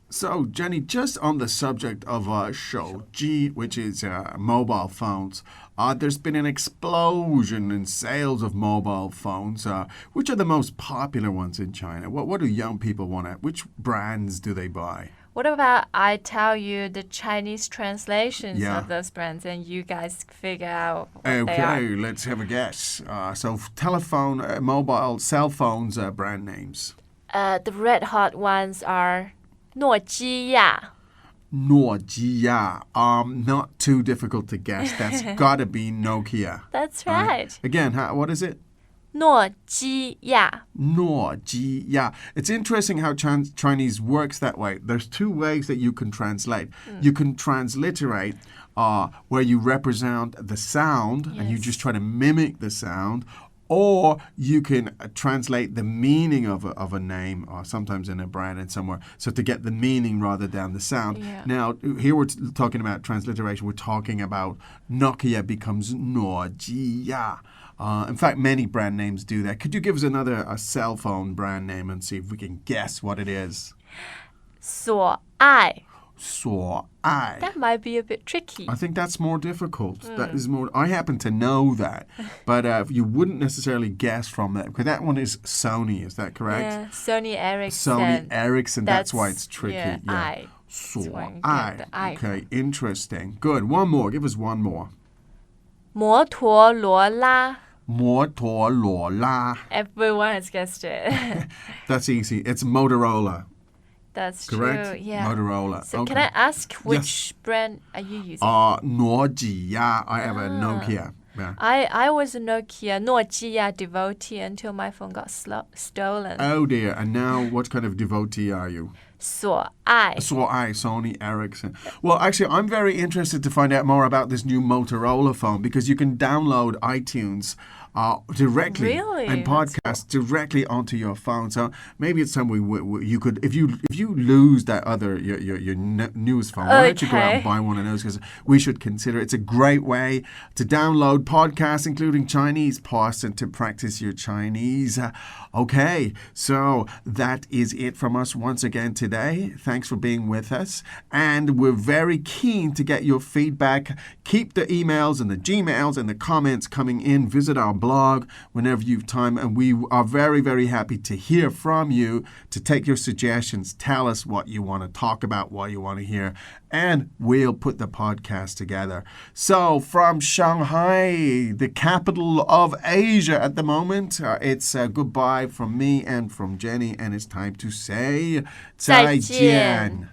So, Jenny, just on the subject of 手机, which is mobile phones, there's been an explosion in sales of mobile phones. Which are the most popular ones in China? What do young people want? Which brands do they buy? What about I tell you the Chinese translations Yeah. of those brands and you guys figure out what they Okay, are? let's have a guess. So, telephone, mobile, cell phones, brand names. The red hot ones are 诺基亚。诺基亚. Not too difficult to guess. That's gotta be Nokia. That's right. Again, what is it? 诺基亚。诺基亚. It's interesting how Chinese works that way. There's two ways that you can translate. You can transliterate where you represent the sound and you just try to mimic the sound. Or you can translate the meaning of a name, or sometimes in a brand and somewhere, so to get the meaning rather than the sound. Yeah. Now, here we're talking about transliteration. We're talking about Nokia becomes 诺基亚. In fact, many brand names do that. Could you give us another cell phone brand name and see if we can guess what it is? 所爱。所爱. That might be a bit tricky. I think that's more difficult. That is more. I happen to know that, but you wouldn't necessarily guess from that because that one is Sony. Is that correct? Yeah, Sony Ericsson. Sony Ericsson. That's why it's tricky. Yeah, I. 所 That's why you爱. get the I. Okay, interesting. Good. One more. Give us one more. 摩托罗拉。摩托罗拉. Everyone has guessed it. That's easy. It's Motorola. That's Correct? true. Yeah. Motorola. So okay. can I ask which brand are you using? 诺基亚. I have a Nokia. Yeah. I was a Nokia 诺基亚 devotee until my phone got stolen. Oh dear. And now what kind of devotee are you? 所爱. So Sony Ericsson. Well, actually, I'm very interested to find out more about this new Motorola phone because you can download iTunes directly Really? and That's podcast directly onto your phone. So maybe it's time you could if you lose that other your news phone, why don't you go out and Okay. buy one of those? Because we should consider it's a great way to download podcasts, including Chinese podcasts, and to practice your Chinese. Okay, so that is it from us once again today. Thanks for being with us, and we're very keen to get your feedback. Keep the emails and the Gmails and the comments coming in. Visit our blog whenever you've time, and we are very, very happy to hear from you, to take your suggestions. Tell us what you want to talk about, what you want to hear, and we'll put the podcast together. So from Shanghai, the capital of Asia at the moment, it's goodbye from me and from Jenny, and it's time to say 再见.